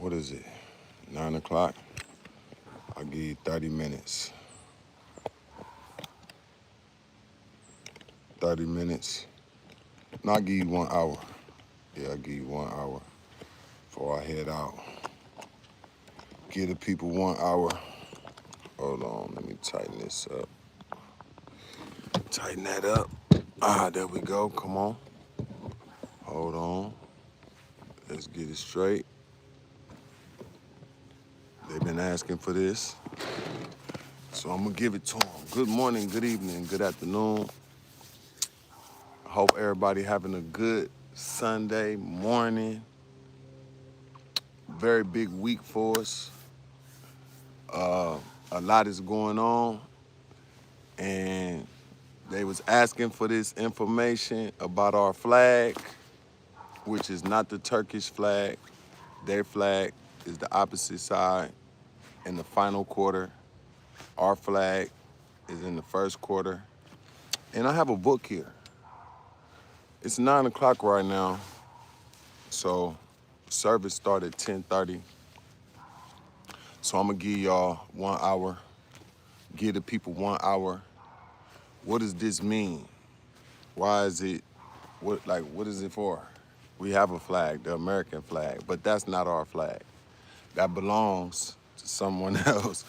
what is it, 9 o'clock? I'll give you 30 minutes. 30 minutes. No, I'll give you 1 hour. Yeah, I'll give you 1 hour before I head out. Give the people 1 hour. Hold on, let me tighten this up. Tighten that up. There we go, come on. Hold on. Let's get it straight. They've been asking for this, so I'm gonna give it to them. Good morning, good evening, good afternoon. I hope everybody having a good Sunday morning. Very big week for us. A lot is going on, and they was asking for this information about our flag, which is not the Turkish flag. Their flag is the opposite side in the final quarter. Our flag is in the first quarter. And I have a book here. It's 9 o'clock right now, so service started at 10:30. So I'm gonna give y'all 1 hour, give the people 1 hour. What does this mean? Why is it, what is it for? We have a flag, the American flag, but that's not our flag. That belongs to someone else.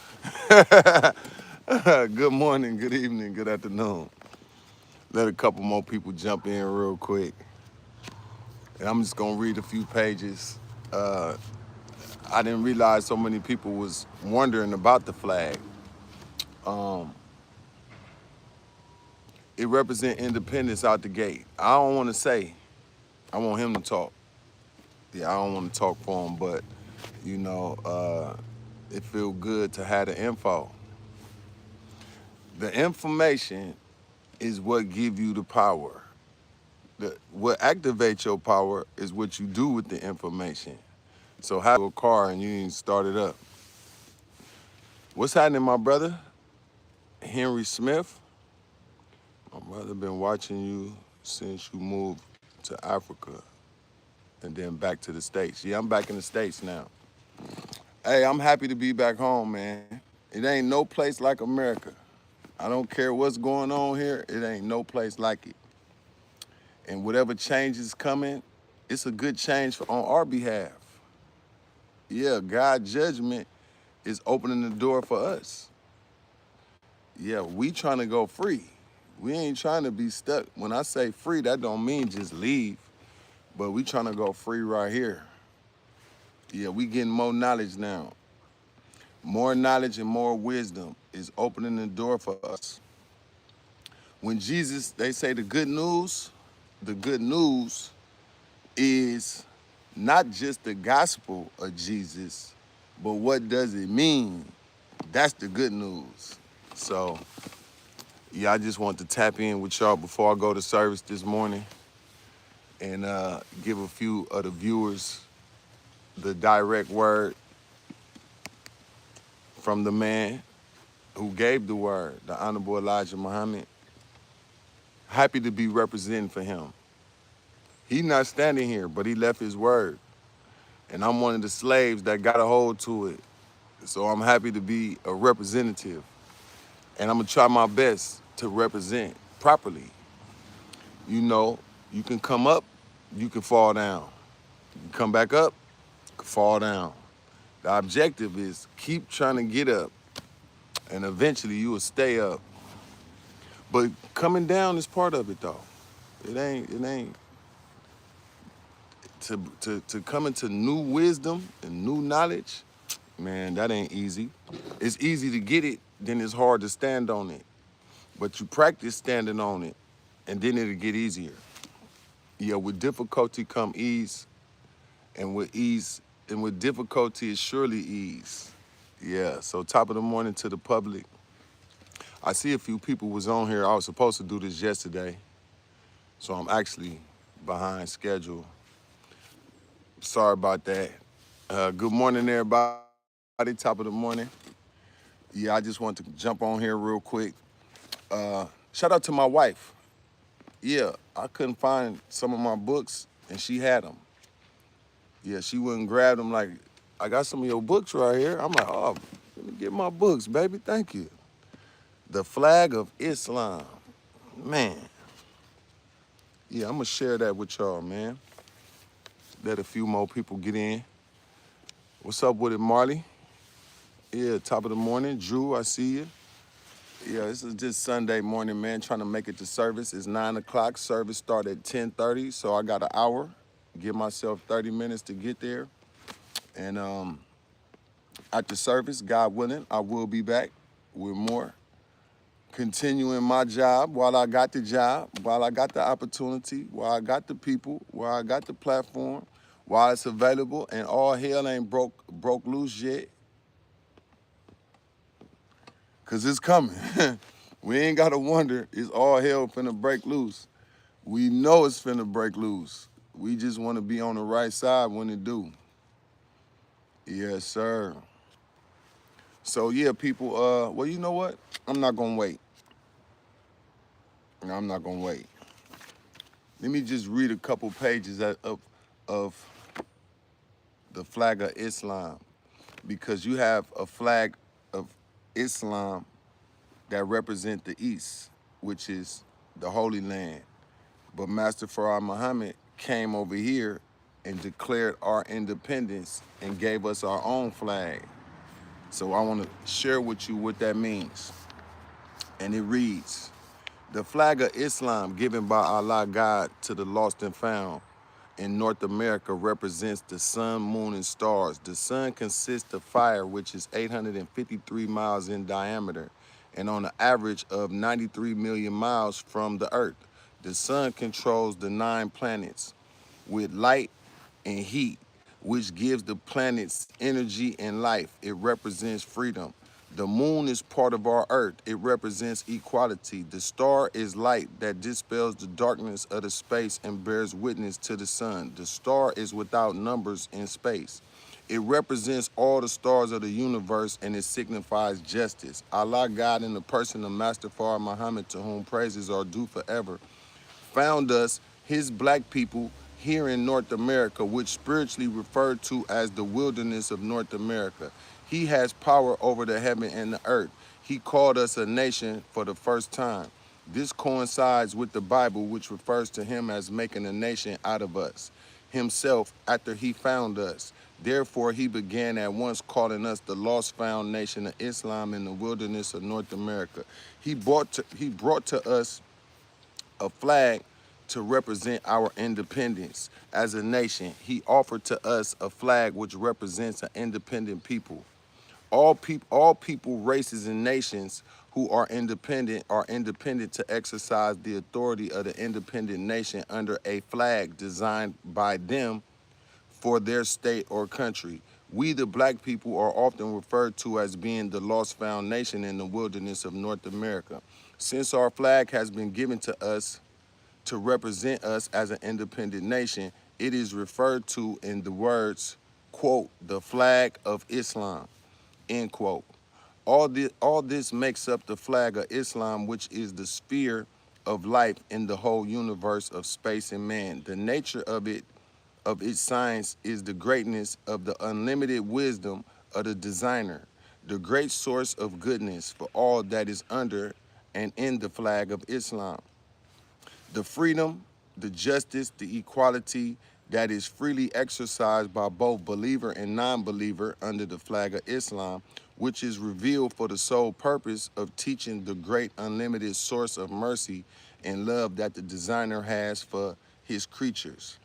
Good morning, good evening, good afternoon. Let a couple more people jump in real quick. And I'm just gonna read a few pages. I didn't realize so many people was wondering about the flag. It represents independence out the gate. I don't wanna say, I want him to talk. Yeah, I don't wanna talk for him, but it feel good to have the info. The information is what give you the power. What activates your power is what you do with the information. So have a car and you didn't start it up. What's happening, my brother? Henry Smith? My brother been watching you since you moved to Africa and then back to the States. Yeah, I'm back in the States now. Hey, I'm happy to be back home, man. It ain't no place like America. I don't care what's going on here, it ain't no place like it. And whatever change is coming, it's a good change on our behalf. Yeah, God's judgment is opening the door for us. Yeah, we trying to go free. We ain't trying to be stuck. When I say free, that don't mean just leave, but we trying to go free right here. Yeah, we getting more knowledge now. More knowledge and more wisdom is opening the door for us. When Jesus, they say the good news is not just the gospel of Jesus, but what does it mean? That's the good news. So, yeah, I just want to tap in with y'all before I go to service this morning and give a few of the viewers the direct word from the man who gave the word, the Honorable Elijah Muhammad. Happy to be representing for him. He not standing here, but he left his word. And I'm one of the slaves that got a hold to it. So I'm happy to be a representative. And I'm gonna try my best to represent properly. You know, you can come up, you can fall down. You can come back up, you can fall down. The objective is keep trying to get up, and eventually you will stay up. But coming down is part of it, though. It ain't to come into new wisdom and new knowledge. Man, that ain't easy. It's easy to get it, then it's hard to stand on it. But you practice standing on it, and then it'll get easier. Yeah, with difficulty come ease, and with difficulty is surely ease. Yeah, so top of the morning to the public. I see a few people was on here. I was supposed to do this yesterday, so I'm actually behind schedule. Sorry about that. Good morning, everybody. Top of the morning. Yeah, I just want to jump on here real quick. Shout out to my wife. Yeah, I couldn't find some of my books, and she had them. Yeah, she wouldn't grab them like I got some of your books right here. I'm like, oh, let me get my books, baby. Thank you. The flag of Islam. Man. Yeah, I'm going to share that with y'all, man. Let a few more people get in. What's up with it, Marley? Yeah, top of the morning. Drew, I see you. Yeah, this is just Sunday morning, man, trying to make it to service. It's 9 o'clock. Service start at 10:30, so I got an hour. Give myself 30 minutes to get there. And after service, God willing, I will be back with more. Continuing my job while I got the job, while I got the opportunity, while I got the people, while I got the platform, while it's available, and all hell ain't broke loose yet. Cause it's coming. We ain't gotta wonder, is all hell finna break loose? We know it's finna break loose. We just wanna be on the right side when it do. Yes, sir. So yeah, people, well, you know what? I'm not gonna wait. No, I'm not gonna wait. Let me just read a couple pages of the flag of Islam, because you have a flag of Islam that represent the East, which is the Holy Land. But Master Farah Muhammad came over here and declared our independence and gave us our own flag. So I want to share with you what that means. And it reads, the flag of Islam given by Allah God to the lost and found in North America represents the sun, moon, and stars. The sun consists of fire, which is 853 miles in diameter and on an average of 93 million miles from the earth. The sun controls the 9 planets with light and heat, which gives the planets energy and life. It represents freedom. The moon is part of our earth. It represents equality. The star is light that dispels the darkness of the space and bears witness to the sun. The star is without numbers in space. It represents all the stars of the universe, and it signifies justice. Allah God, in the person of Master Farah Muhammad, to whom praises are due forever, found us, his black people, here in North America, which spiritually referred to as the wilderness of North America. He has power over the heaven and the earth. He called us a nation for the first time. This coincides with the Bible, which refers to him as making a nation out of us, himself, after he found us. Therefore, he began at once calling us the lost found nation of Islam in the wilderness of North America. He brought to us a flag to represent our independence as a nation. He offered to us a flag which represents an independent people. All people, races, and nations who are independent to exercise the authority of the independent nation under a flag designed by them for their state or country. We, the black people, are often referred to as being the lost found nation in the wilderness of North America. Since our flag has been given to us to represent us as an independent nation, it is referred to in the words, quote, the flag of Islam, end quote. All this makes up the flag of Islam, which is the sphere of life in the whole universe of space and man. The nature of its science is the greatness of the unlimited wisdom of the designer, the great source of goodness for all that is under and in the flag of Islam. The freedom, the justice, the equality that is freely exercised by both believer and non-believer under the flag of Islam, which is revealed for the sole purpose of teaching the great unlimited source of mercy and love that the designer has for his creatures.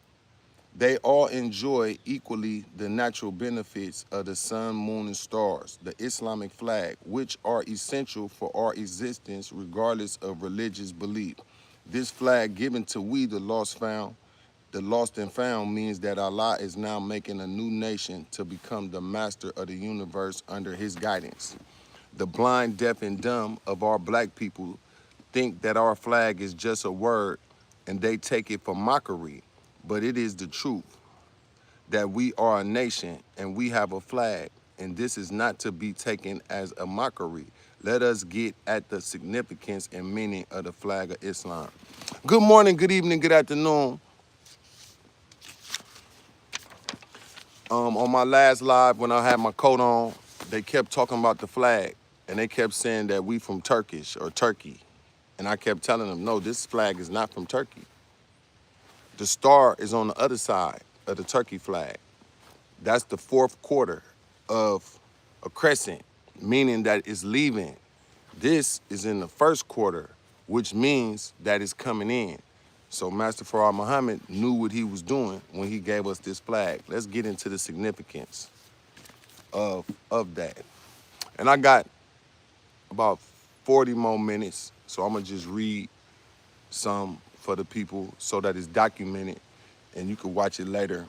They all enjoy equally the natural benefits of the sun, moon, and stars, the Islamic flag, which are essential for our existence regardless of religious belief. This flag given to we, the lost and found, means that Allah is now making a new nation to become the master of the universe under his guidance. The blind, deaf, and dumb of our black people think that our flag is just a word and they take it for mockery, but it is the truth that we are a nation and we have a flag, and this is not to be taken as a mockery. Let us get at the significance and meaning of the flag of Islam. Good morning, good evening, good afternoon. On my last live when I had my coat on, they kept talking about the flag, and they kept saying that we from Turkish or Turkey. And I kept telling them, no, this flag is not from Turkey. The star is on the other side of the Turkey flag. That's the fourth quarter of a crescent, meaning that it's leaving. This is in the first quarter, which means that it's coming in. So Master Farah Muhammad knew what he was doing when he gave us this flag. Let's get into the significance of that. And I got about 40 more minutes, so I'm gonna just read some for the people so that it's documented and you can watch it later.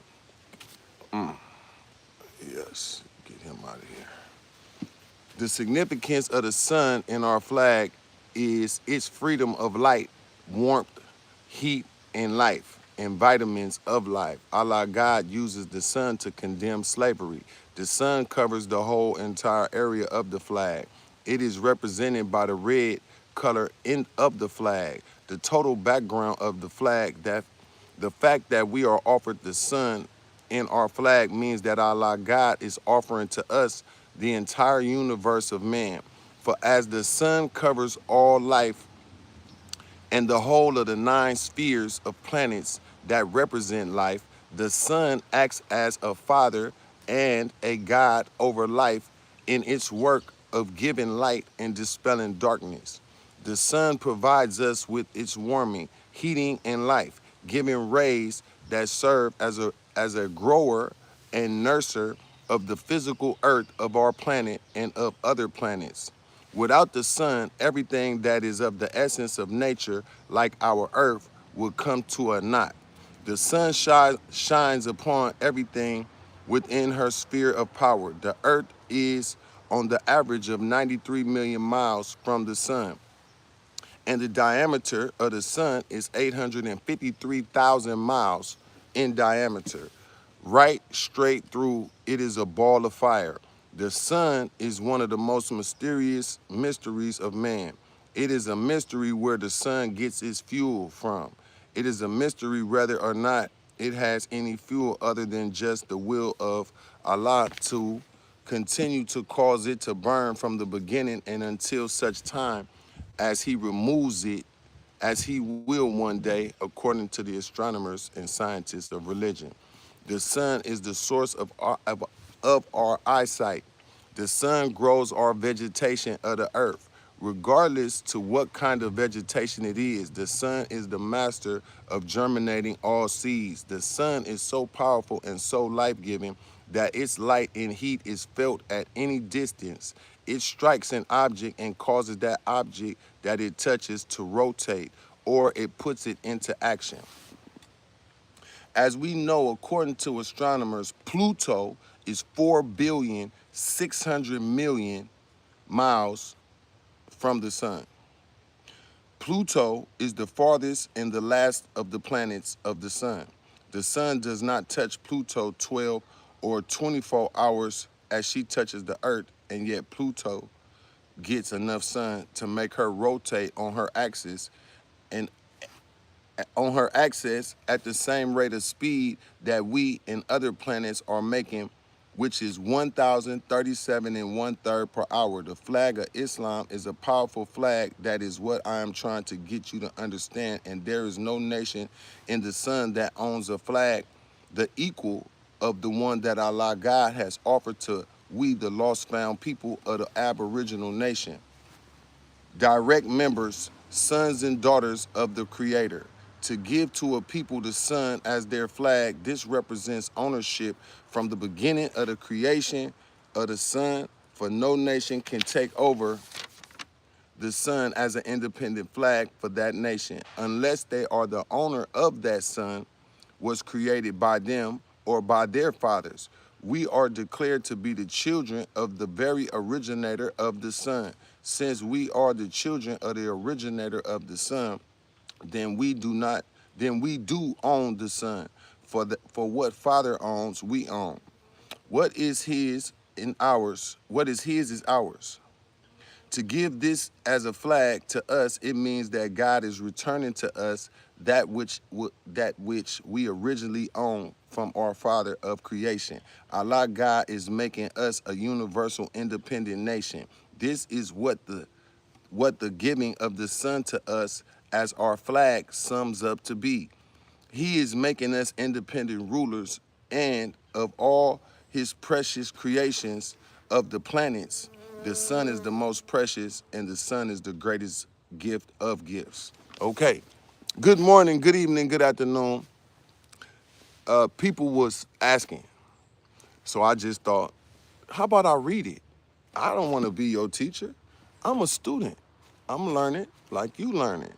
Yes, get him out of here. The significance of the sun in our flag is its freedom of light, warmth, heat, and life, and vitamins of life. Allah God uses the sun to condemn slavery. The sun covers the whole entire area of the flag. It is represented by the red color of the flag. The total background of the flag, that the fact that we are offered the sun in our flag means that Allah God is offering to us the entire universe of man. For as the sun covers all life and the whole of the 9 spheres of planets that represent life, the sun acts as a father and a god over life in its work of giving light and dispelling darkness. The sun provides us with its warming, heating, and life, giving rays that serve as a grower and nurser of the physical earth of our planet and of other planets. Without the sun, everything that is of the essence of nature, like our earth, would come to a knot. The sun shines upon everything within her sphere of power. The earth is on the average of 93 million miles from the sun, and the diameter of the sun is 853,000 miles in diameter. Right straight through, it is a ball of fire. The sun is one of the most mysterious mysteries of man. It is a mystery where the sun gets its fuel from. It is a mystery whether or not it has any fuel other than just the will of Allah to continue to cause it to burn from the beginning and until such time as he removes it, as he will one day, according to the astronomers and scientists of religion. The sun is the source of our eyesight. The sun grows our vegetation of the earth. Regardless to what kind of vegetation it is, the sun is the master of germinating all seeds. The sun is so powerful and so life-giving that its light and heat is felt at any distance. It strikes an object and causes that object that it touches to rotate, or it puts it into action. As we know, according to astronomers, Pluto is 4,600,000,000 miles from the sun. Pluto is the farthest and the last of the planets of the sun. The sun does not touch Pluto 12 or 24 hours as she touches the earth, and yet Pluto gets enough sun to make her rotate on her axis and at the same rate of speed that we and other planets are making, which is 1,037 and 1/3 per hour. The flag of Islam is a powerful flag. That is what I am trying to get you to understand. And there is no nation in the sun that owns a flag the equal of the one that Allah God has offered to we, the lost found people of the Aboriginal nation. Direct members, sons and daughters of the Creator. To give to a people the sun as their flag, this represents ownership from the beginning of the creation of the sun, for no nation can take over the sun as an independent flag for that nation unless they are the owner of that sun, was created by them or by their fathers. We are declared to be the children of the very originator of the sun. Since we are the children of the originator of the sun, then we do own the sun. For what Father owns, we own. What is his in ours? What is his is ours. To give this as a flag to us, it means that God is returning to us that which we originally own from our Father of creation. Allah God is making us a universal independent nation. This is what the giving of the sun to us as our flag sums up to be. He is making us independent rulers and of all his precious creations of the planets. The sun is the most precious and the sun is the greatest gift of gifts. Okay. Good morning, good evening, good afternoon. People was asking, so I just thought, how about I read it? I don't want to be your teacher. I'm a student. I'm learning like you learning.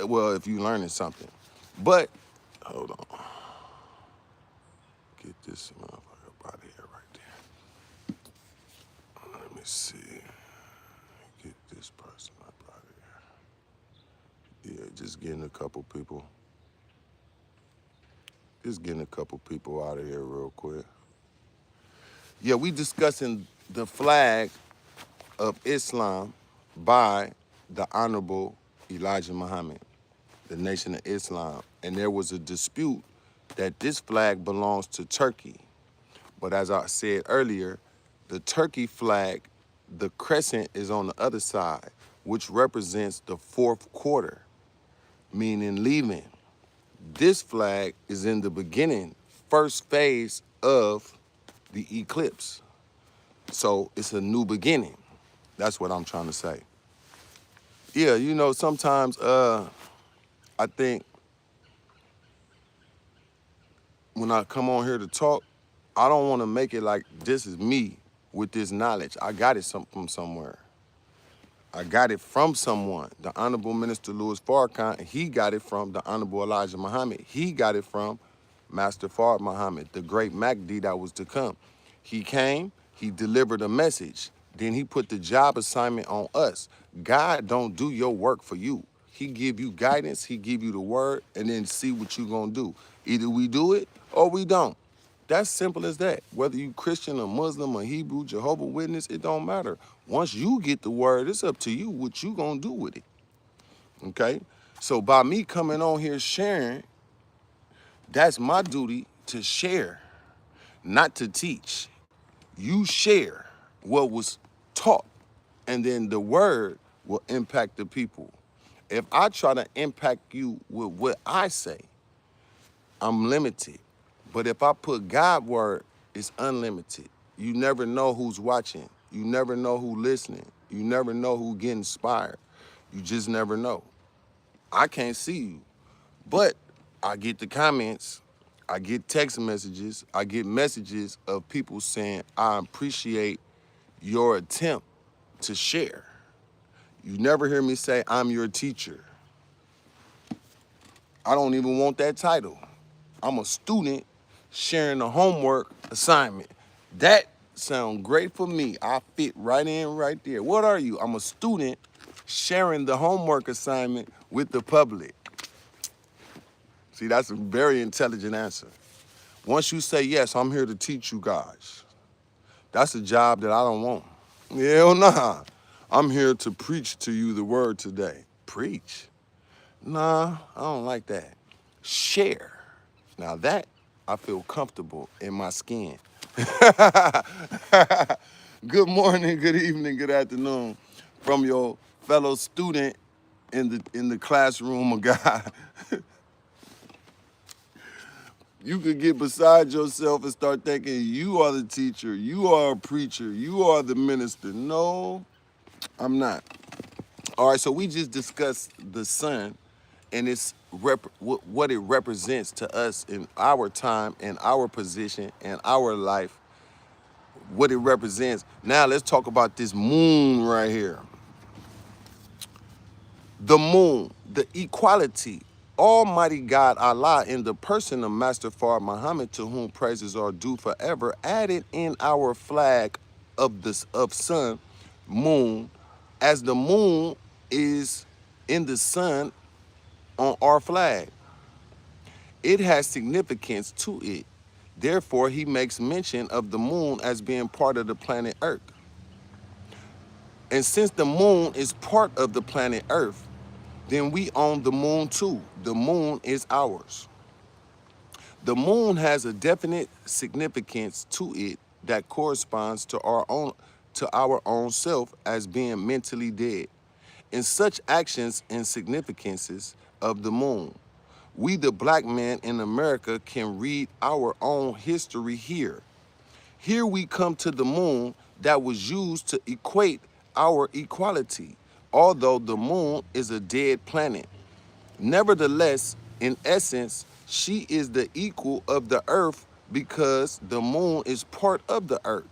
Well, if you learning something. But, hold on. Get this motherfucker out of here right there. Let me see. Get this person up out of here. Yeah, just getting a couple people. Just getting a couple people out of here real quick. Yeah, we discussing the flag of Islam by the Honorable Elijah Muhammad, the Nation of Islam. And there was a dispute that this flag belongs to Turkey. But as I said earlier, the Turkey flag, the crescent is on the other side, which represents the fourth quarter, meaning leaving. This flag is in the beginning, first phase of the eclipse. So it's a new beginning. That's what I'm trying to say. Yeah, you know, sometimes I think when I come on here to talk, I don't want to make it like this is me with this knowledge. I got it from somewhere. I got it from someone. The Honorable Minister Louis Farrakhan, he got it from the Honorable Elijah Muhammad. He got it from Master Fard Muhammad, the great Mahdi that was to come. He came, he delivered a message. Then he put the job assignment on us. God don't do your work for you. He give you guidance, he give you the word, and then see what you gonna do. Either we do it or we don't. That's simple as that. Whether you Christian or Muslim or Hebrew, Jehovah Witness, it don't matter. Once you get the word, it's up to you what you gonna do with it, okay? So by me coming on here sharing, that's my duty to share, not to teach. You share what was taught, and then the word will impact the people. If I try to impact you with what I say, I'm limited. But if I put God word, it's unlimited. You never know who's watching. You never know who's listening. You never know who get inspired. You just never know. I can't see you, but I get the comments. I get text messages. I get messages of people saying, I appreciate your attempt to share. You never hear me say, I'm your teacher. I don't even want that title. I'm a student sharing a homework assignment. That sounds great for me. I fit right in right there. What are you? I'm a student sharing the homework assignment with the public. See, that's a very intelligent answer. Once you say, yes, I'm here to teach you guys, that's a job that I don't want. Hell nah. I'm here to preach to you the word today. Preach? Nah, I don't like that. Share. Now that, I feel comfortable in my skin. Good morning, good evening, good afternoon from your fellow student in the classroom of God. You could get beside yourself and start thinking you are the teacher, you are a preacher, you are the minister. No, I'm not. All right, so we just discussed the sun and it's what it represents to us in our time, in our position, in our life, what it represents. Now let's talk about this moon right here. The moon, the equality. Almighty God Allah in the person of Master Fard Muhammad, to whom praises are due forever, added in our flag of sun, moon, as the moon is in the sun on our flag. It has significance to it. Therefore, he makes mention of the moon as being part of the planet Earth. And since the moon is part of the planet Earth, then we own the moon too. The moon is ours. The moon has a definite significance to it that corresponds to our own self as being mentally dead. In such actions and significances of the moon, we the black man in America can read our own history here. Here we come to the moon that was used to equate our equality, although the moon is a dead planet. Nevertheless, in essence, she is the equal of the earth because the moon is part of the earth.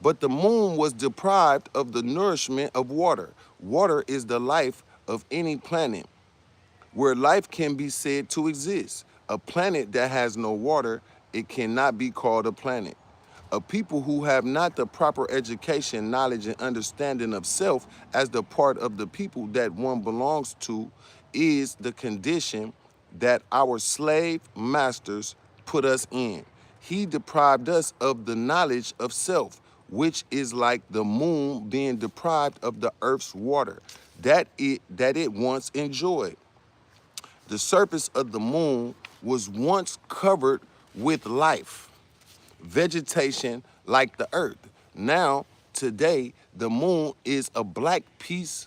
But the moon was deprived of the nourishment of water. Water is the life of any planet where life can be said to exist. A planet that has no water, it cannot be called a planet. A people who have not the proper education, knowledge, and understanding of self as the part of the people that one belongs to is the condition that our slave masters put us in. He deprived us of the knowledge of self, which is like the moon being deprived of the earth's water that it once enjoyed. The surface of the moon was once covered with life, vegetation like the earth. Now, today, the moon is a black piece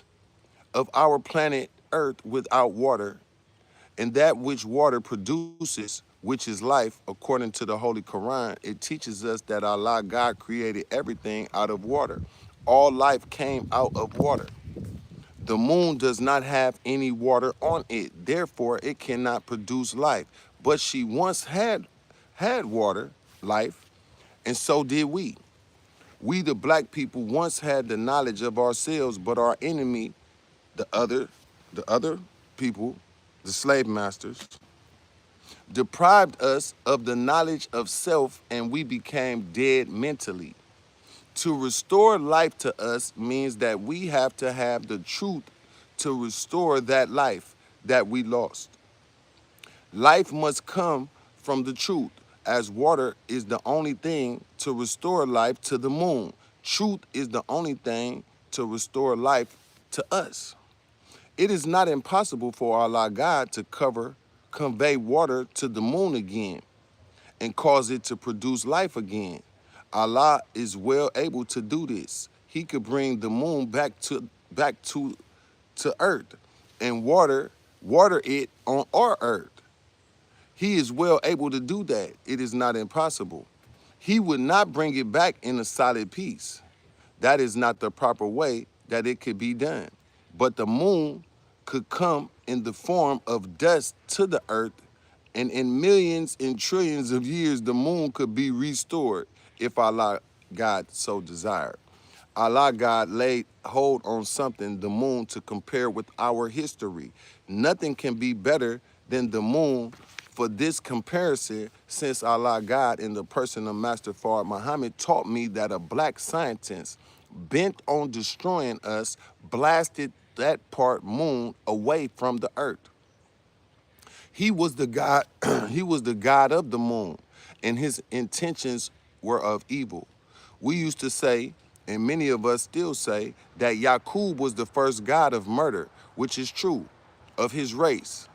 of our planet Earth without water, and that which water produces, which is life, according to the Holy Quran, it teaches us that Allah God created everything out of water. All life came out of water. The moon does not have any water on it, therefore it cannot produce life. But she once had water, life, and so did we. We, the black people, once had the knowledge of ourselves, but our enemy, the other, the other people, the slave masters, deprived us of the knowledge of self, and we became dead mentally. To restore life to us means that we have to have the truth to restore that life that we lost. Life must come from the truth, as water is the only thing to restore life to the moon. Truth is the only thing to restore life to us. It is not impossible for Allah God to convey water to the moon again and cause it to produce life again. Allah is well able to do this. He could bring the moon back to earth and water it on our earth. He is well able to do that. It is not impossible. He would not bring it back in a solid piece. That is not the proper way that it could be done. But the moon could come in the form of dust to the earth, and in millions and trillions of years, the moon could be restored if Allah God so desired. Allah God laid hold on something, the moon, to compare with our history. Nothing can be better than the moon for this comparison, since Allah God in the person of Master Fard Muhammad taught me that a black scientist bent on destroying us blasted that part moon away from the earth. He was the God, he was the God of the moon, and his intentions were of evil. We used to say, and many of us still say, that Yaqub was the first god of murder, which is true, of his race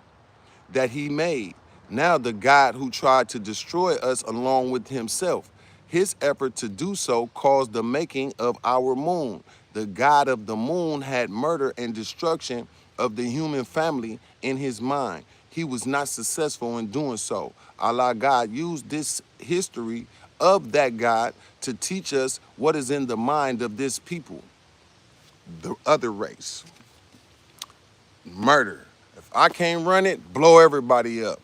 that he made. Now the God who tried to destroy us along with himself. His effort to do so caused the making of our moon. The God of the moon had murder and destruction of the human family in his mind. He was not successful in doing so. Allah God used this history of that God to teach us what is in the mind of this people, the other race. Murder. If I can't run it, blow everybody up.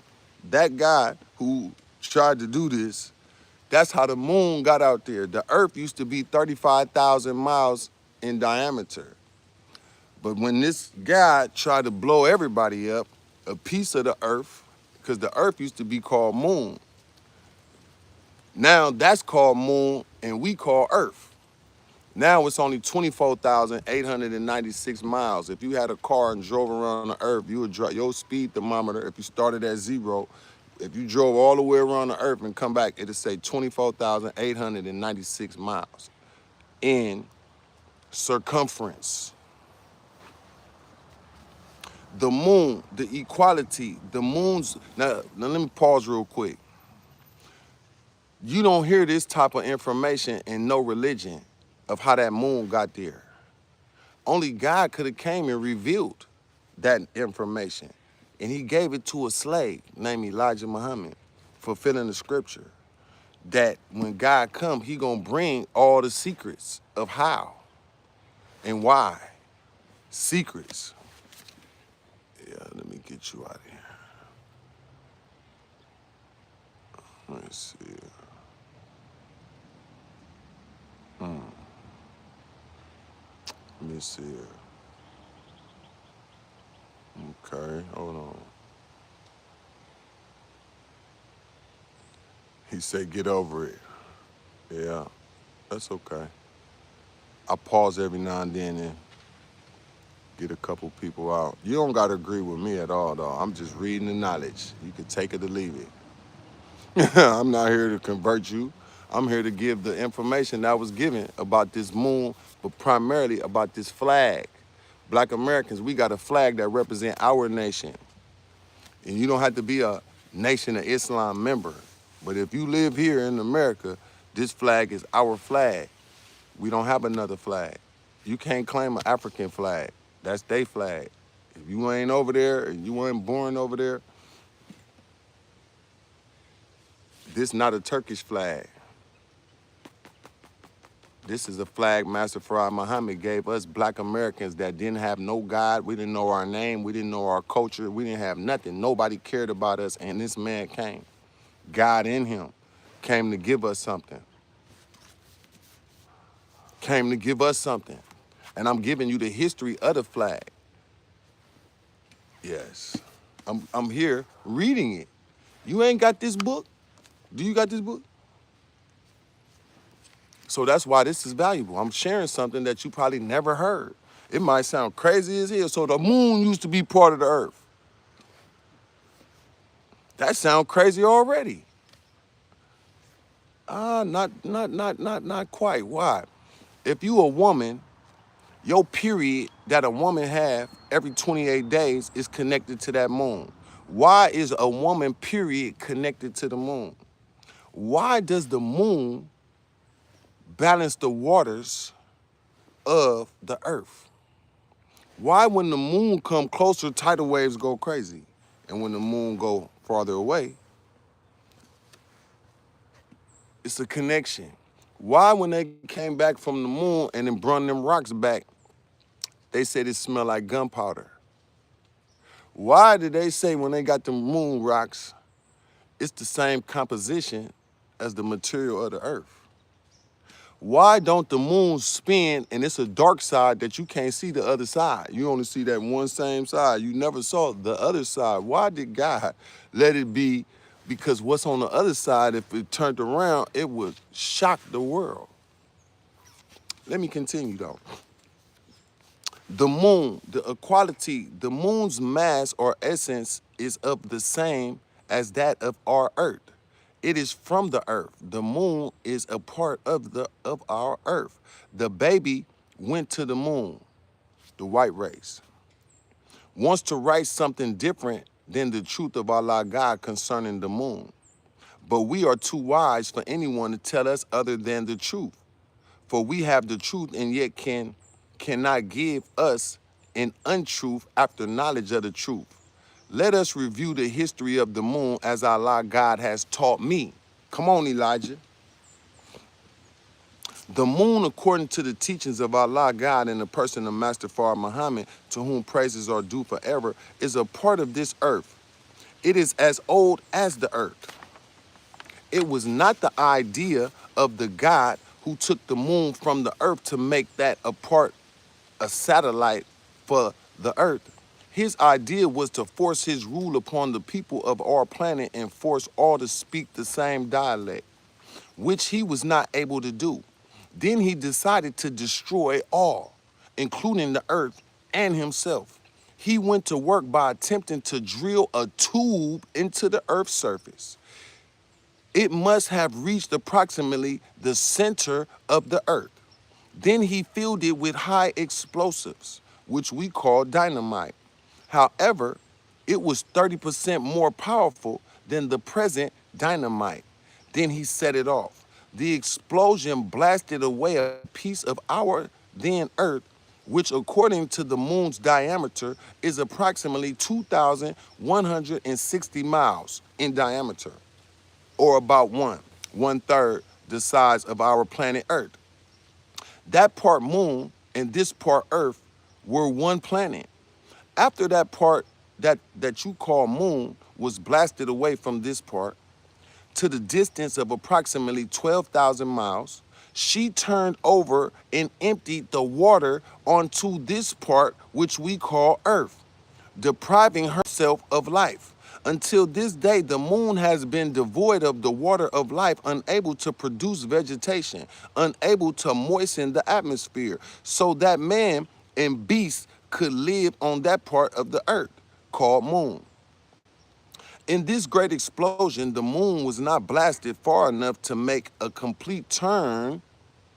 That guy who tried to do this, that's how the moon got out there. The earth used to be 35,000 miles in diameter. But when this guy tried to blow everybody up, a piece of the earth, because the earth used to be called moon. Now that's called moon and we call earth. Now it's only 24,896 miles. If you had a car and drove around the earth, you would drive your speed thermometer, if you started at 0, if you drove all the way around the earth and come back, it'd say 24,896 miles in circumference. The moon, the equality, the moon's. Now let me pause real quick. You don't hear this type of information in no religion of how that moon got there. Only God could have came and revealed that information. And he gave it to a slave named Elijah Muhammad, fulfilling the scripture. That when God come, he gonna bring all the secrets of how and why. Secrets. Yeah, let me get you out of here. Let me see. Let me see. Okay, hold on. He said, get over it. Yeah, that's okay. I pause every now and then and get a couple people out. You don't gotta agree with me at all, though. I'm just reading the knowledge. You can take it or leave it. I'm not here to convert you. I'm here to give the information that was given about this moon, but primarily about this flag. Black Americans, we got a flag that represents our nation. And you don't have to be a Nation of Islam member. But if you live here in America, this flag is our flag. We don't have another flag. You can't claim an African flag. That's their flag. If you ain't over there and you weren't born over there, this not a Turkish flag. This is a flag Master Farad Muhammad gave us Black Americans that didn't have no God. We didn't know our name. We didn't know our culture. We didn't have nothing. Nobody cared about us. And this man came. God in him came to give us something. Came to give us something. And I'm giving you the history of the flag. Yes. I'm here reading it. You ain't got this book? Do you got this book? So that's why this is valuable. I'm sharing something that you probably never heard. It might sound crazy as hell. So the moon used to be part of the earth. That sounds crazy already. Not quite. Why? If you a woman, your period that a woman have every 28 days is connected to that moon. Why is a woman period connected to the moon? Why does the moon balance the waters of the earth? Why when the moon come closer, tidal waves go crazy? And when the moon go farther away, it's a connection. Why when they came back from the moon and then brought them rocks back, they said it smelled like gunpowder? Why did they say when they got the moon rocks, it's the same composition as the material of the earth? Why don't the moon spin and it's a dark side that you can't see the other side? You only see that one same side. You never saw the other side. Why did God let it be? Because what's on the other side, if it turned around, it would shock the world. Let me continue though. The moon, the equality, the moon's mass or essence is of the same as that of our earth. It is from the earth. The moon is a part of our earth. The baby went to the moon, the white race, wants to write something different than the truth of Allah God concerning the moon. But we are too wise for anyone to tell us other than the truth. For we have the truth and yet cannot give us an untruth after knowledge of the truth. Let us review the history of the moon as Allah God has taught me. Come on, Elijah. The moon, according to the teachings of Allah God in the person of Master Farad Muhammad, to whom praises are due forever, is a part of this earth. It is as old as the earth. It was not the idea of the God who took the moon from the earth to make that a satellite for the earth. His idea was to force his rule upon the people of our planet and force all to speak the same dialect, which he was not able to do. Then he decided to destroy all, including the earth and himself. He went to work by attempting to drill a tube into the earth's surface. It must have reached approximately the center of the earth. Then he filled it with high explosives, which we call dynamite. However, it was 30% more powerful than the present dynamite. Then he set it off. The explosion blasted away a piece of our then Earth, which according to the moon's diameter is approximately 2,160 miles in diameter, or about one third the size of our planet Earth. That part moon and this part Earth were one planet. After that part that you call moon was blasted away from this part to the distance of approximately 12,000 miles, she turned over and emptied the water onto this part which we call Earth, depriving herself of life. Until this day, the moon has been devoid of the water of life, unable to produce vegetation, unable to moisten the atmosphere, so that man and beast could live on that part of the earth called moon. In this great explosion, the moon was not blasted far enough to make a complete turn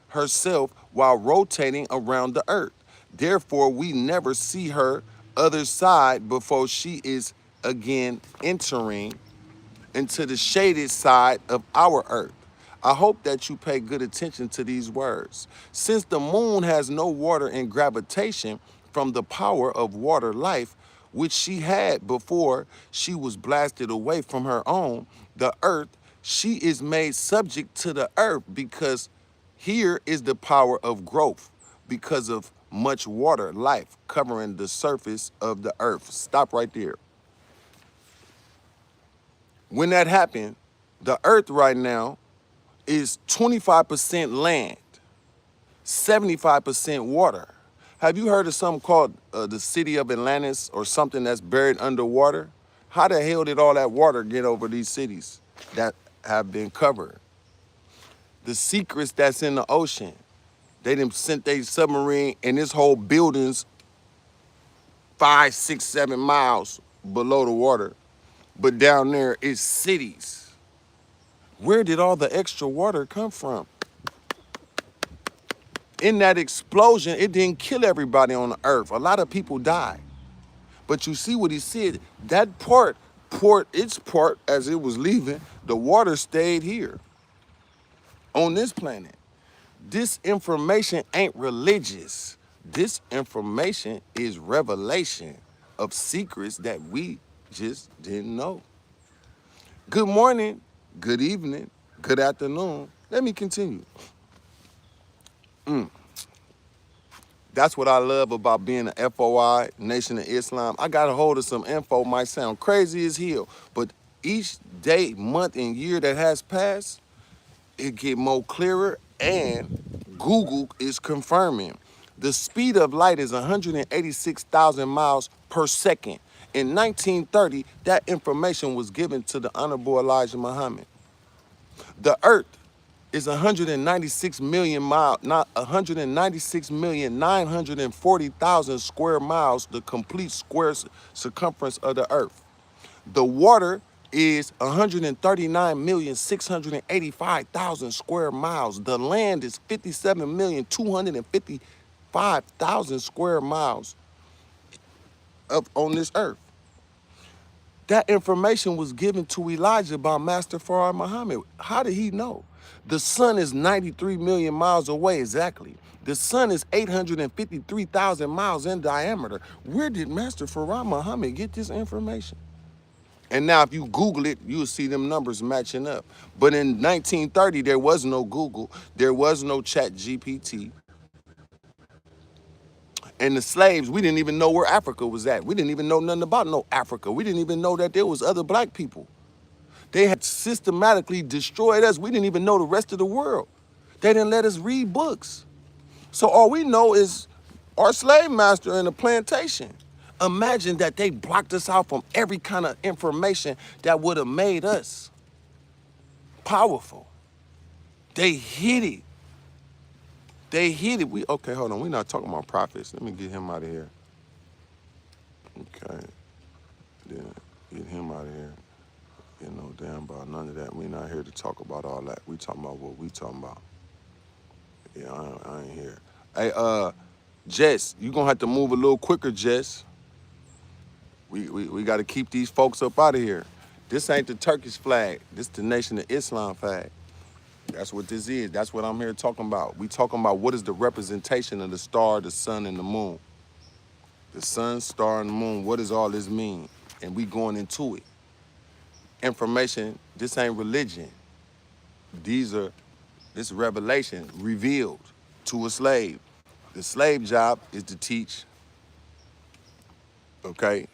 herself while rotating around the earth. Therefore, we never see her other side before she is again entering into the shaded side of our earth. I hope that you pay good attention to these words. Since the moon has no water and gravitation from the power of water life, which she had before she was blasted away from her own, the earth, she is made subject to the earth because here is the power of growth because of much water life covering the surface of the earth. Stop right there. When that happened, the earth right now is 25% land, 75% water. Have you heard of something called the city of Atlantis or something that's buried underwater? How the hell did all that water get over these cities that have been covered? The secrets that's in the ocean. They done sent their submarine and this whole building's 5, 6, 7 miles below the water. But down there is cities. Where did all the extra water come from? In that explosion, it didn't kill everybody on the earth. A lot of people died. But you see what he said, that part poured its part as it was leaving, the water stayed here on this planet. This information ain't religious. This information is revelation of secrets that we just didn't know. Good morning, good evening, good afternoon. Let me continue. That's what I love about being an FOI, Nation of Islam. I got a hold of some info, might sound crazy as hell, but each day, month, and year that has passed, it get more clearer, and Google is confirming. The speed of light is 186,000 miles per second. In 1930, that information was given to the Honorable Elijah Muhammad. The Earth is 196 million miles, not 196,940,000 square miles, the complete square circumference of the Earth. The water is 139,685,000 square miles. The land is 57,255,000 square miles on this earth. That information was given to Elijah by Master Farah Muhammad. How did he know? The sun is 93 million miles away exactly. The sun is 853,000 miles in diameter. Where did Master Farah Muhammad get this information? And now if you Google it, you'll see them numbers matching up. But in 1930, there was no Google. There was no Chat GPT. And the slaves, we didn't even know where Africa was at. We didn't even know nothing about no Africa. We didn't even know that there was other black people. They had systematically destroyed us. We didn't even know the rest of the world. They didn't let us read books. So all we know is our slave master in the plantation. Imagine that they blocked us out from every kind of information that would have made us powerful. They hid it. They hid it. Okay, hold on. We're not talking about prophets. Let me get him out of here. Okay. Yeah, get him out of here. You know, damn about none of that. We not here to talk about all that. We talking about what we talking about. Yeah, I ain't here. Hey, Jess, you gonna have to move a little quicker, Jess. We got to keep these folks up out of here. This ain't the Turkish flag. This the Nation of Islam flag. That's what this is. That's what I'm here talking about. We talking about what is the representation of the star, the sun, and the moon. The sun, star, and the moon. What does all this mean? And we going into it. Information. This ain't religion. This is revelation revealed to a slave. The slave job is to teach. Okay.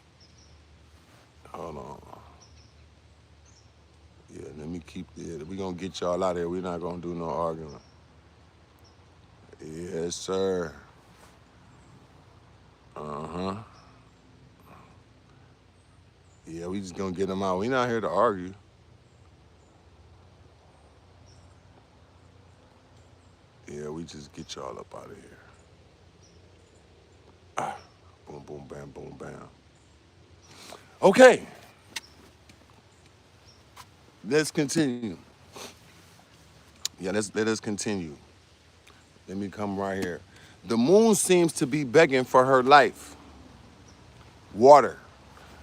Hold on. Yeah, let me keep it. We're going to get y'all out of here. We're not going to do no arguing. Yes, sir. Uh-huh. Yeah, we just going to get them out. We not here to argue. Yeah, we just get y'all up out of here. Ah, boom, boom, bam, boom, bam. Okay. Let's continue. Yeah, let us continue. Let me come right here. The moon seems to be begging for her life. Water.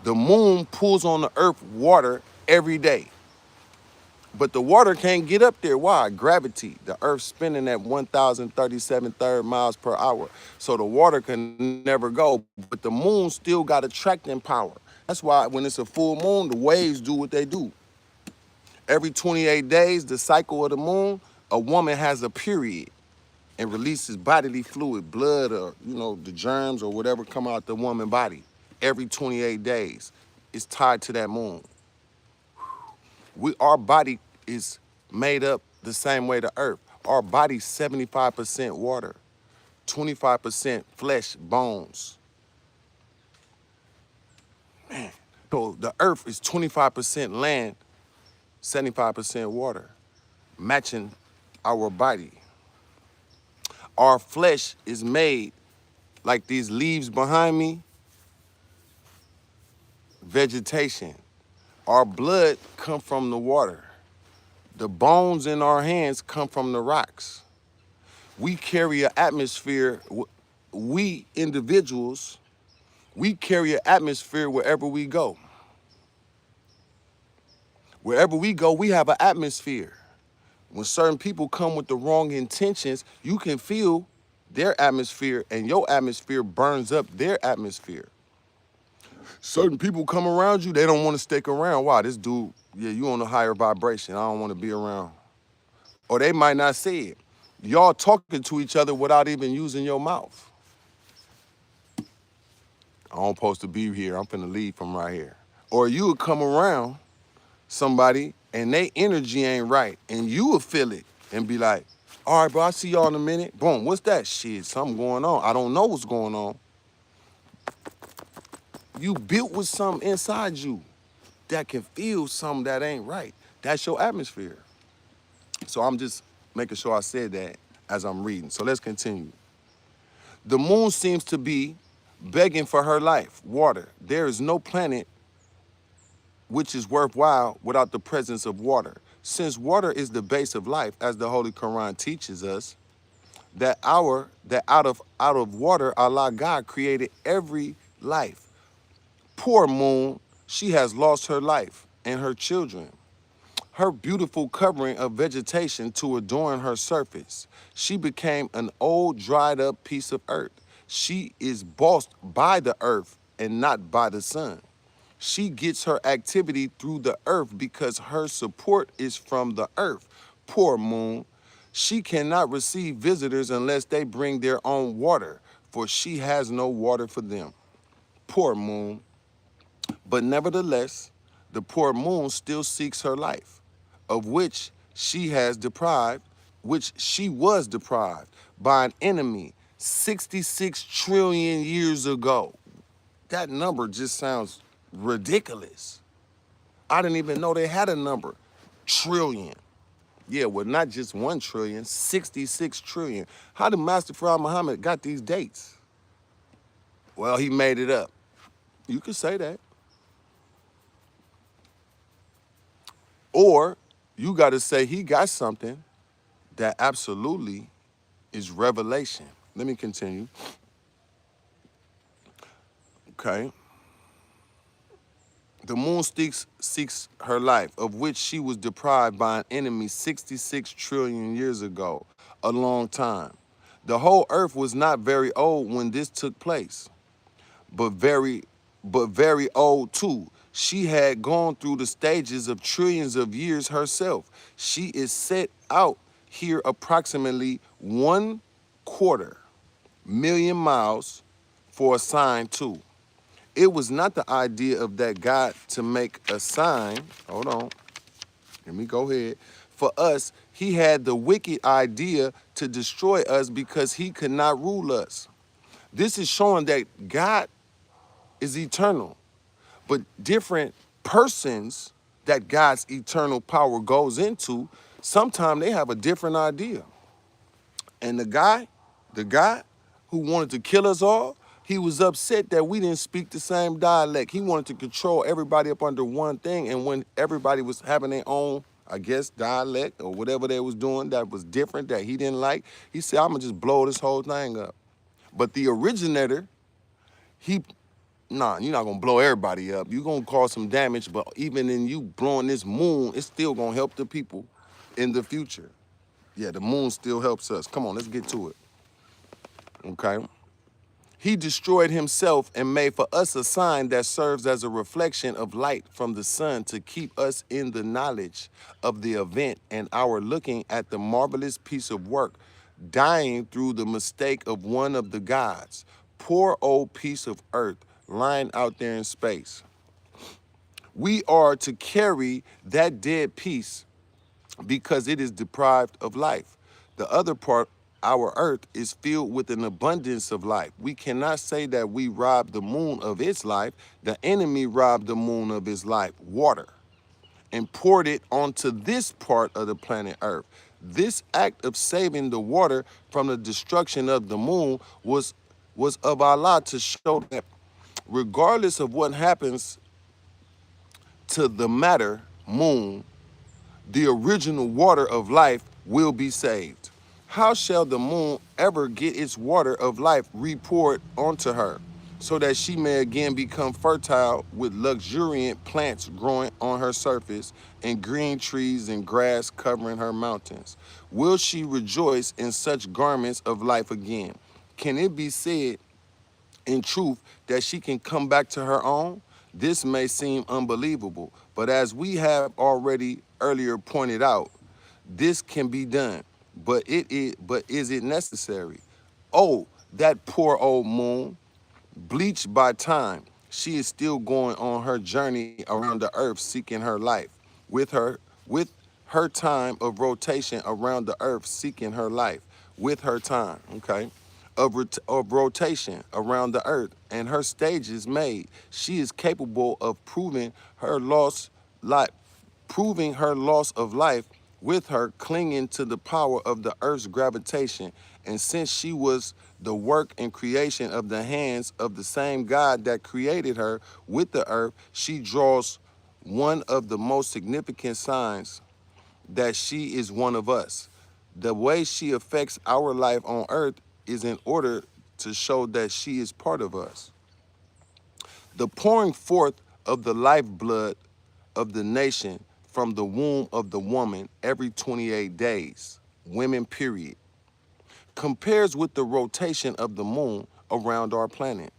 The moon pulls on the earth water every day. But the water can't get up there. Why? Gravity. The earth's spinning at 1,037 miles per hour. So the water can never go. But the moon still got attracting power. That's why when it's a full moon, the waves do what they do. Every 28 days, the cycle of the moon, a woman has a period and releases bodily fluid, blood or, the germs or whatever come out the woman's body. Every 28 days, it's tied to that moon. Our body is made up the same way the earth. Our body's 75% water, 25% flesh, bones. Man, so the earth is 25% land, 75% water, matching our body. Our flesh is made like these leaves behind me, vegetation. Our blood come from the water. The bones in our hands come from the rocks. We carry an atmosphere, we individuals, we carry an atmosphere wherever we go. Wherever we go, we have an atmosphere. When certain people come with the wrong intentions, you can feel their atmosphere and your atmosphere burns up their atmosphere. Certain people come around you, they don't want to stick around. Why? This dude, yeah, you on a higher vibration. I don't want to be around. Or they might not say it. Y'all talking to each other without even using your mouth. I don't supposed to be here. I'm finna leave from right here. Or you would come around somebody and their energy ain't right and you would feel it and be like, all right, bro, I'll see y'all in a minute. Boom, what's that? Shit, something going on. I don't know what's going on. You built with something inside you that can feel something that ain't right. That's your atmosphere. So I'm just making sure I said that as I'm reading. So let's continue. The moon seems to be begging for her life, water. There is no planet which is worthwhile without the presence of water. Since water is the base of life, as the Holy Quran teaches us, that out of water, Allah God created every life. Poor moon, she has lost her life and her children. Her beautiful covering of vegetation to adorn her surface. She became an old, dried up piece of earth. She is bossed by the earth and not by the sun. She gets her activity through the earth because her support is from the earth. Poor moon. She cannot receive visitors unless they bring their own water, for she has no water for them. Poor moon. But nevertheless, the poor moon still seeks her life, of which she was deprived by an enemy 66 trillion years ago. That number just sounds ridiculous. I didn't even know they had a number, trillion. Yeah, well, not just 1 trillion, 66 trillion. How did Master Farah Muhammad got these dates? Well, he made it up. You could say that. Or you got to say he got something that absolutely is revelation. Let me continue. Okay. The moon seeks her life, of which she was deprived by an enemy 66 trillion years ago, a long time. The whole earth was not very old when this took place, but very old too. She had gone through the stages of trillions of years herself. She is set out here approximately 1/4 million miles for a sign too. It was not the idea of that God to make a sign. Hold on, let me go ahead. For us, he had the wicked idea to destroy us because he could not rule us. This is showing that God is eternal, but different persons that God's eternal power goes into, sometimes they have a different idea. And the guy who wanted to kill us all, he was upset that we didn't speak the same dialect. He wanted to control everybody up under one thing. And when everybody was having their own, I guess, dialect or whatever they was doing that was different that he didn't like, he said, I'm gonna just blow this whole thing up. But the originator, nah, you're not gonna blow everybody up. You're gonna cause some damage, but even in you blowing this moon, it's still gonna help the people in the future. Yeah, the moon still helps us. Come on, let's get to it. Okay. He destroyed himself and made for us a sign that serves as a reflection of light from the sun to keep us in the knowledge of the event and our looking at the marvelous piece of work, dying through the mistake of one of the gods. Poor old piece of earth lying out there in space. We are to carry that dead piece because it is deprived of life. The other part, our earth, is filled with an abundance of life. We cannot say that we robbed the moon of its life. The enemy robbed the moon of its life, water, and poured it onto this part of the planet Earth. This act of saving the water from the destruction of the moon was of Allah to show that regardless of what happens to the matter moon, the original water of life will be saved. How shall the moon ever get its water of life repoured onto her, so that she may again become fertile with luxuriant plants growing on her surface and green trees and grass covering her mountains? Will she rejoice in such garments of life again? Can it be said in truth that she can come back to her own? This may seem unbelievable, but as we have already earlier pointed out, this can be done. But is it necessary? Oh, that poor old moon, bleached by time, she is still going on her journey around the earth seeking her life. With her time of rotation around the earth seeking her life. With her time, okay? Of rotation around the earth and her stages made, she is capable of proving her loss of life with her clinging to the power of the earth's gravitation. And since she was the work and creation of the hands of the same God that created her with the earth, she draws one of the most significant signs that she is one of us. The way she affects our life on earth is in order to show that she is part of us. The pouring forth of the lifeblood of the nation from the womb of the woman every 28 days, women period, compares with the rotation of the moon around our planet.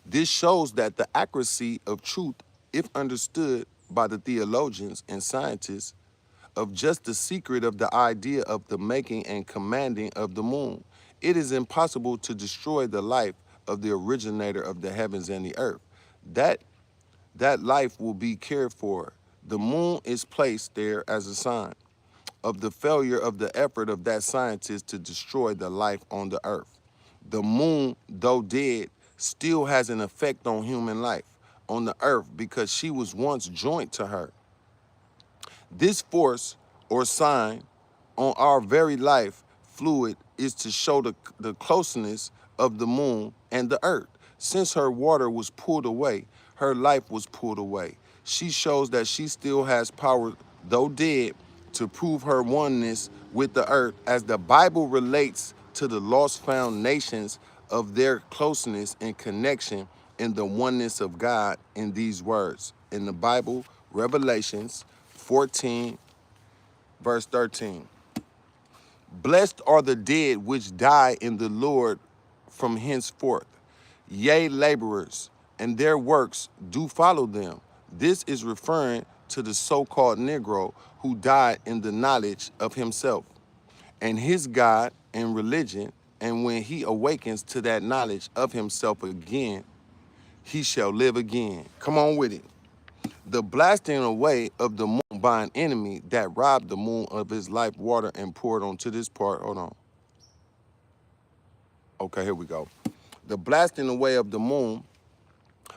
This shows that the accuracy of truth, if understood by the theologians and scientists, of just the secret of the idea of the making and commanding of the moon. It is impossible to destroy the life of the originator of the heavens and the earth. That life will be cared for. The moon is placed there as a sign of the failure of the effort of that scientist to destroy the life on the earth. The moon, though dead, still has an effect on human life on the earth because she was once joined to her. This force or sign on our very life fluid is to show the closeness of the moon and the earth. Since her water was pulled away, her life was pulled away. She shows that she still has power, though dead, to prove her oneness with the earth, as the Bible relates to the lost found nations of their closeness and connection in the oneness of God in these words. in the Bible, Revelations 14, verse 13. Blessed are the dead which die in the Lord from henceforth. Yea, laborers, and their works do follow them. This is referring to the so-called Negro who died in the knowledge of himself and his God and religion, and when he awakens to that knowledge of himself again, he shall live again. Come on with it. The blasting away of the moon by an enemy that robbed the moon of his life water and poured onto this part. Hold on. Okay, here we go. The blasting away of the moon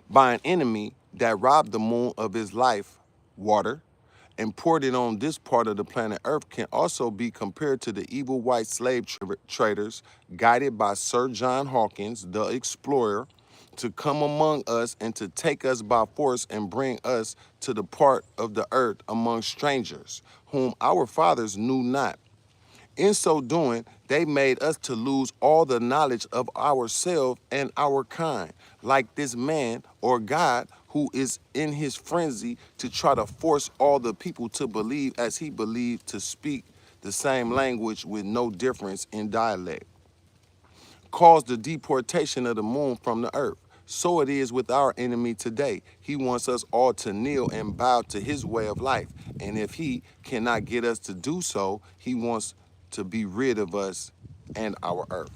by an enemy that robbed the moon of his life water and poured it on this part of the planet Earth can also be compared to the evil white slave traders guided by Sir John Hawkins, the explorer, to come among us and to take us by force and bring us to the part of the earth among strangers, whom our fathers knew not. In so doing, they made us to lose all the knowledge of ourselves and our kind, like this man or God who is in his frenzy to try to force all the people to believe as he believed, to speak the same language with no difference in dialect. Caused the deportation of the moon from the earth. So it is with our enemy today. He wants us all to kneel and bow to his way of life. And if he cannot get us to do so, he wants to be rid of us and our earth.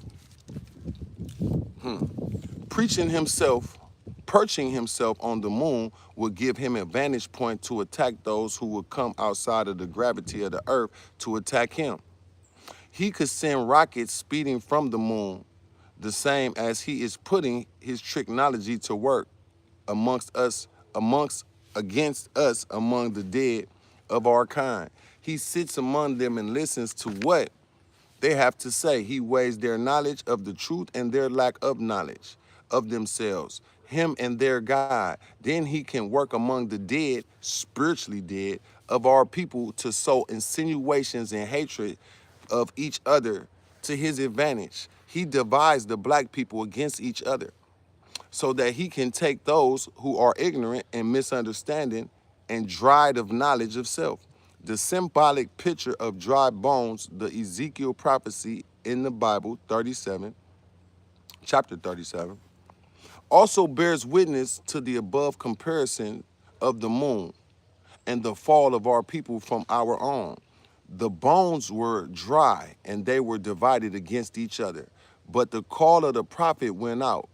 Preaching himself, perching himself on the moon would give him a vantage point to attack those who would come outside of the gravity of the earth to attack him. He could send rockets speeding from the moon, the same as he is putting his technology to work against us among the dead of our kind. He sits among them and listens to what they have to say. He weighs their knowledge of the truth and their lack of knowledge of themselves, him and their God. Then he can work among the dead, spiritually dead, of our people to sow insinuations and hatred of each other to his advantage. He divides the black people against each other so that he can take those who are ignorant and misunderstanding and dried of knowledge of self. The symbolic picture of dry bones, the Ezekiel prophecy in the Bible, chapter 37, also bears witness to the above comparison of the moon and the fall of our people from our own. The bones were dry and they were divided against each other, but the call of the prophet went out.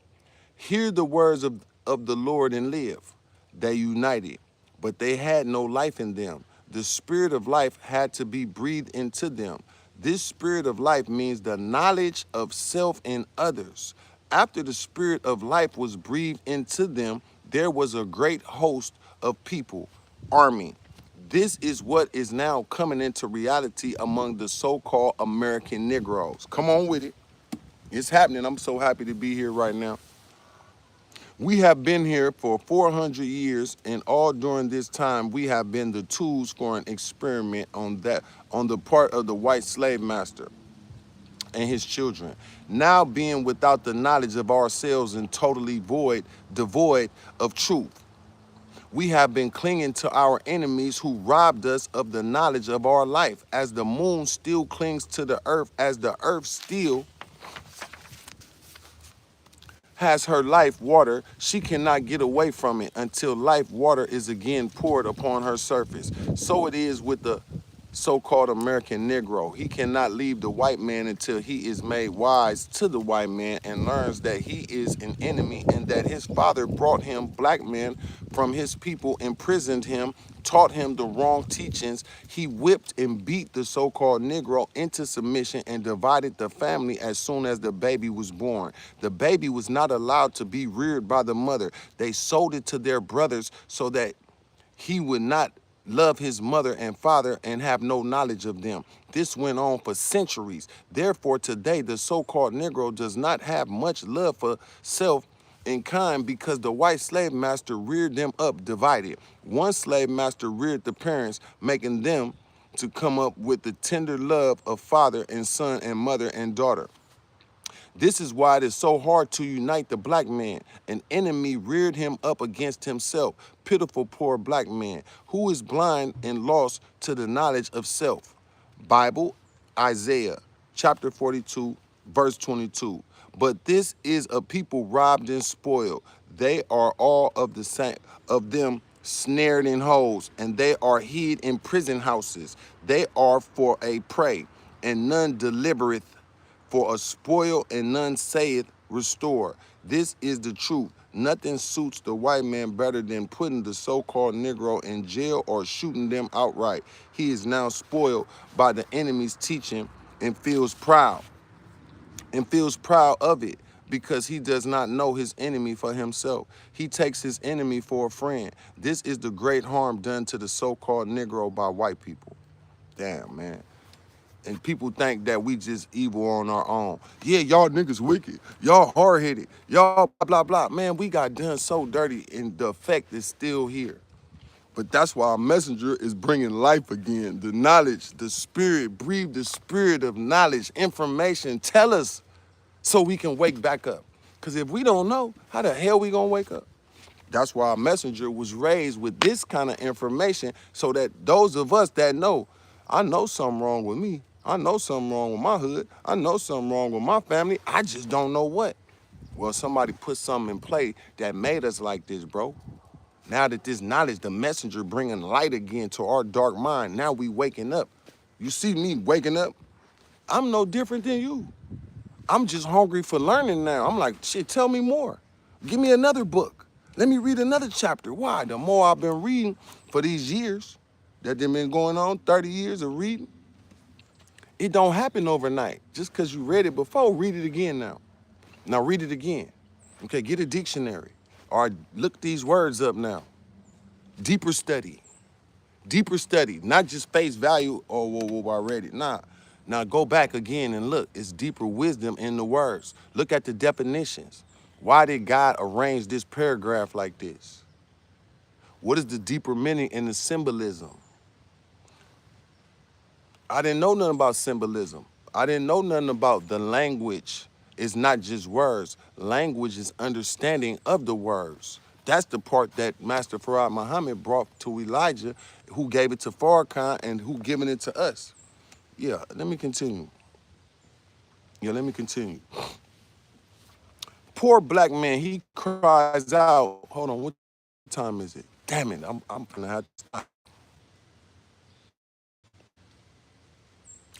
Hear the words of the Lord and live. They united, but they had no life in them. The spirit of life had to be breathed into them. This spirit of life means the knowledge of self and others. After the spirit of life was breathed into them, there was a great host of people, army. This is what is now coming into reality among the so-called American Negroes. Come on with it. It's happening. I'm so happy to be here right now. We have been here for 400 years, and all during this time, we have been the tools for an experiment on the part of the white slave master and his children. Now being without the knowledge of ourselves and totally devoid of truth. We have been clinging to our enemies who robbed us of the knowledge of our life, as the moon still clings to the earth, as the earth still has her life water. She cannot get away from it until life water is again poured upon her surface. So it is with the so-called American Negro. He cannot leave the white man until he is made wise to the white man and learns that he is an enemy and that his father brought him, black men, from his people, imprisoned him, taught him the wrong teachings. He whipped and beat the so-called Negro into submission and divided the family as soon as the baby was born. The baby was not allowed to be reared by the mother. They sold it to their brothers so that he would not love his mother and father and have no knowledge of them. This went on for centuries. Therefore, today, the so-called Negro does not have much love for self in kind because the white slave master reared them up divided. One slave master reared the parents, making them to come up with the tender love of father and son and mother and daughter. This is why it is so hard to unite the black man. An enemy reared him up against himself. Pitiful poor black man, who is blind and lost to the knowledge of self. Bible, Isaiah, chapter 42, verse 22. But this is a people robbed and spoiled. They are all of the same of them snared in holes, and they are hid in prison houses. They are for a prey, and none delivereth, for a spoil, and none saith, restore. This is the truth. Nothing suits the white man better than putting the so-called Negro in jail or shooting them outright. He is now spoiled by the enemy's teaching and feels proud of it because he does not know his enemy for himself. He takes his enemy for a friend. This is the great harm done to the so-called Negro by white people. Damn, man. And people think that we just evil on our own. Yeah, y'all niggas wicked. Y'all hard-headed. Y'all blah, blah, blah. Man, we got done so dirty and the effect is still here. But that's why our messenger is bringing life again. The knowledge, the spirit, breathe the spirit of knowledge, information. Tell us so we can wake back up. Because if we don't know, how the hell we gonna wake up? That's why our messenger was raised with this kind of information so that those of us that know, I know something wrong with me. I know something wrong with my hood. I know something wrong with my family. I just don't know what. Well, somebody put something in play that made us like this, bro. Now that this knowledge, the messenger bringing light again to our dark mind, now we waking up. You see me waking up? I'm no different than you. I'm just hungry for learning now. I'm like, shit, tell me more. Give me another book. Let me read another chapter. Why? The more I've been reading for these years that they've been going on, 30 years of reading, it don't happen overnight. Just because you read it before, read it again now. Now read it again. Okay, get a dictionary. Or look these words up now. Deeper study. Deeper study, not just face value, oh, whoa, I read it. Nah, now go back again and look. It's deeper wisdom in the words. Look at the definitions. Why did God arrange this paragraph like this? What is the deeper meaning in the symbolism? I didn't know nothing about symbolism. I didn't know nothing about the language. It's not just words. Language is understanding of the words. That's the part that Master Farad Muhammad brought to Elijah, who gave it to Farrakhan and who given it to us. Yeah, let me continue. Poor black man, he cries out. Hold on, what time is it? Damn it, I'm gonna have to stop.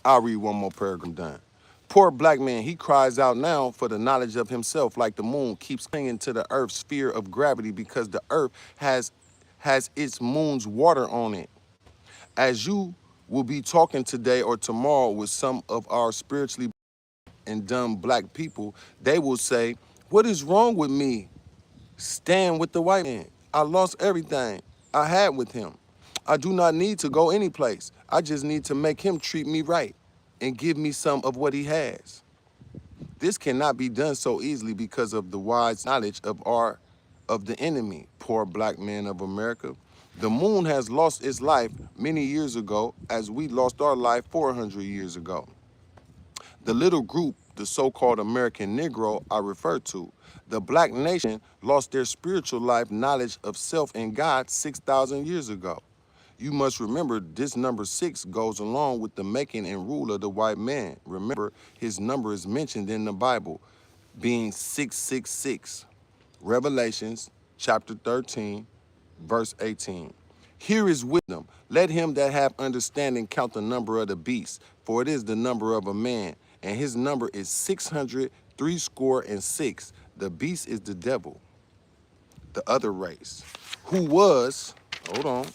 I'll read one more paragraph, done. Poor black man, he cries out now for the knowledge of himself, like the moon keeps clinging to the earth's sphere of gravity because the earth has its moon's water on it. As you will be talking today or tomorrow with some of our spiritually and dumb black people, they will say, what is wrong with me? Stand with the white man. I lost everything I had with him. I do not need to go anyplace. I just need to make him treat me right and give me some of what he has. This cannot be done so easily because of the wise knowledge of the enemy, poor black man of America. The moon has lost its life many years ago as we lost our life 400 years ago. The little group, the so-called American Negro I refer to, the black nation lost their spiritual life knowledge of self and God 6,000 years ago. You must remember this number 6 goes along with the making and rule of the white man. Remember, his number is mentioned in the Bible, being 666. Revelations chapter 13, verse 18. Here is wisdom. Let him that have understanding count the number of the beast, for it is the number of a man, and his number is 666. The beast is the devil, the other race, who was, hold on,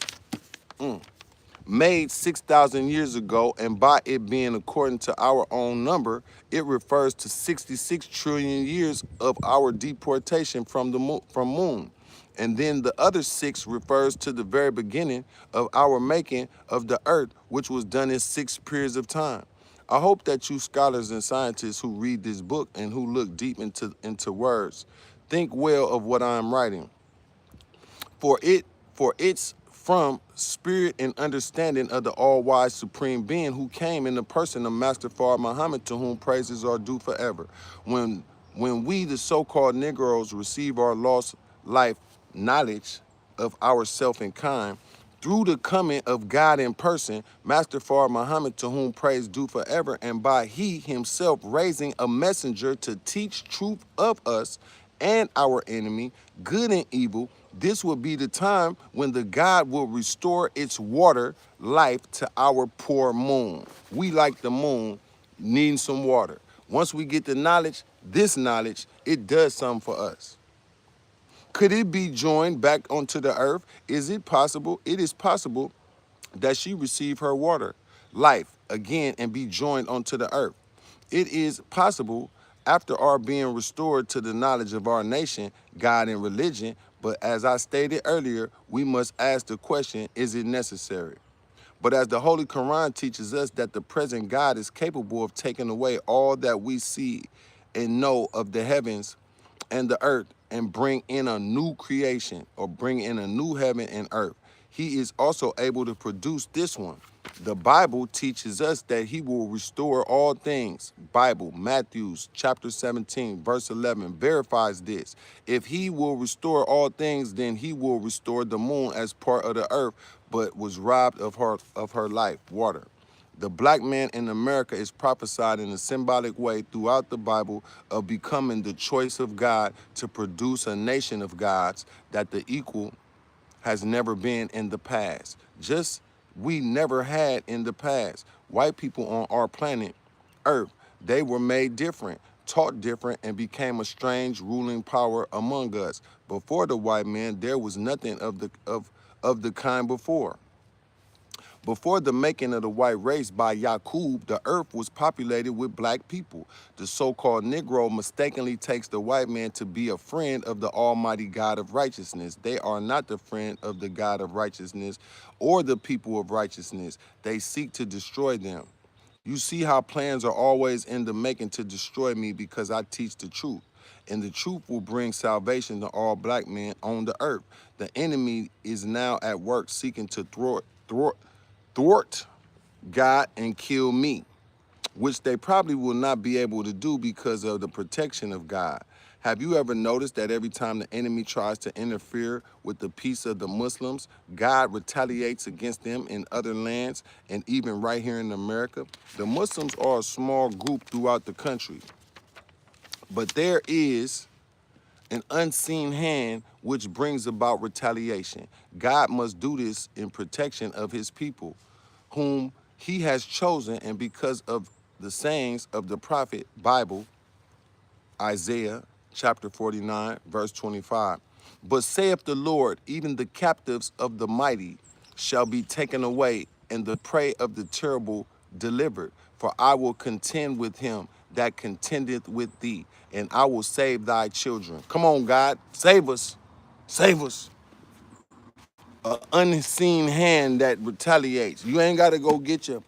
made 6,000 years ago, and by it being according to our own number, it refers to 66 trillion years of our deportation from the moon. And then the other 6 refers to the very beginning of our making of the earth, which was done in 6 periods of time. I hope that you scholars and scientists who read this book and who look deep into words, think well of what I am writing. For its from spirit and understanding of the all-wise supreme being who came in the person of Master Fard Muhammad, to whom praises are due forever. When we, the so-called Negroes, receive our lost life knowledge of ourself and kind, through the coming of God in person, Master Fard Muhammad, to whom praise due forever, and by he himself raising a messenger to teach truth of us and our enemy, good and evil, this will be the time when the God will restore its water life to our poor moon. We, like the moon, needing some water. Once we get the knowledge, this knowledge, it does something for us. Could it be joined back onto the earth? Is it possible? It is possible that she receive her water, life, again and be joined onto the earth. It is possible after our being restored to the knowledge of our nation, God, and religion, but as I stated earlier, we must ask the question, is it necessary? But as the Holy Quran teaches us that the present God is capable of taking away all that we see and know of the heavens and the earth and bring in a new creation, or bring in a new heaven and earth. He is also able to produce this one. The Bible teaches us that he will restore all things. Bible, Matthew chapter 17, verse 11 verifies this. If he will restore all things, then he will restore the moon as part of the earth, but was robbed of her life, water. The black man in America is prophesied in a symbolic way throughout the Bible of becoming the choice of God to produce a nation of gods that the equal has never been in the past. Just we never had in the past. White people on our planet, Earth, they were made different, taught different, and became a strange ruling power among us. Before the white man, there was nothing of the kind before. Before the making of the white race by Yaqub, the earth was populated with black people. The so-called Negro mistakenly takes the white man to be a friend of the Almighty God of righteousness. They are not the friend of the God of righteousness or the people of righteousness. They seek to destroy them. You see how plans are always in the making to destroy me because I teach the truth. And the truth will bring salvation to all black men on the earth. The enemy is now at work seeking to thwart God and kill me, which they probably will not be able to do because of the protection of God. Have you ever noticed that every time the enemy tries to interfere with the peace of the Muslims, God retaliates against them in other lands and even right here in America? The Muslims are a small group throughout the country, but there is an unseen hand which brings about retaliation. God must do this in protection of his people, whom he has chosen, and because of the sayings of the prophet Bible, Isaiah chapter 49, verse 25. But saith the Lord, even the captives of the mighty shall be taken away, and the prey of the terrible delivered. For I will contend with him that contendeth with thee, and I will save thy children. Come on, God, save us. Save us. An unseen hand that retaliates. You ain't got to go get your,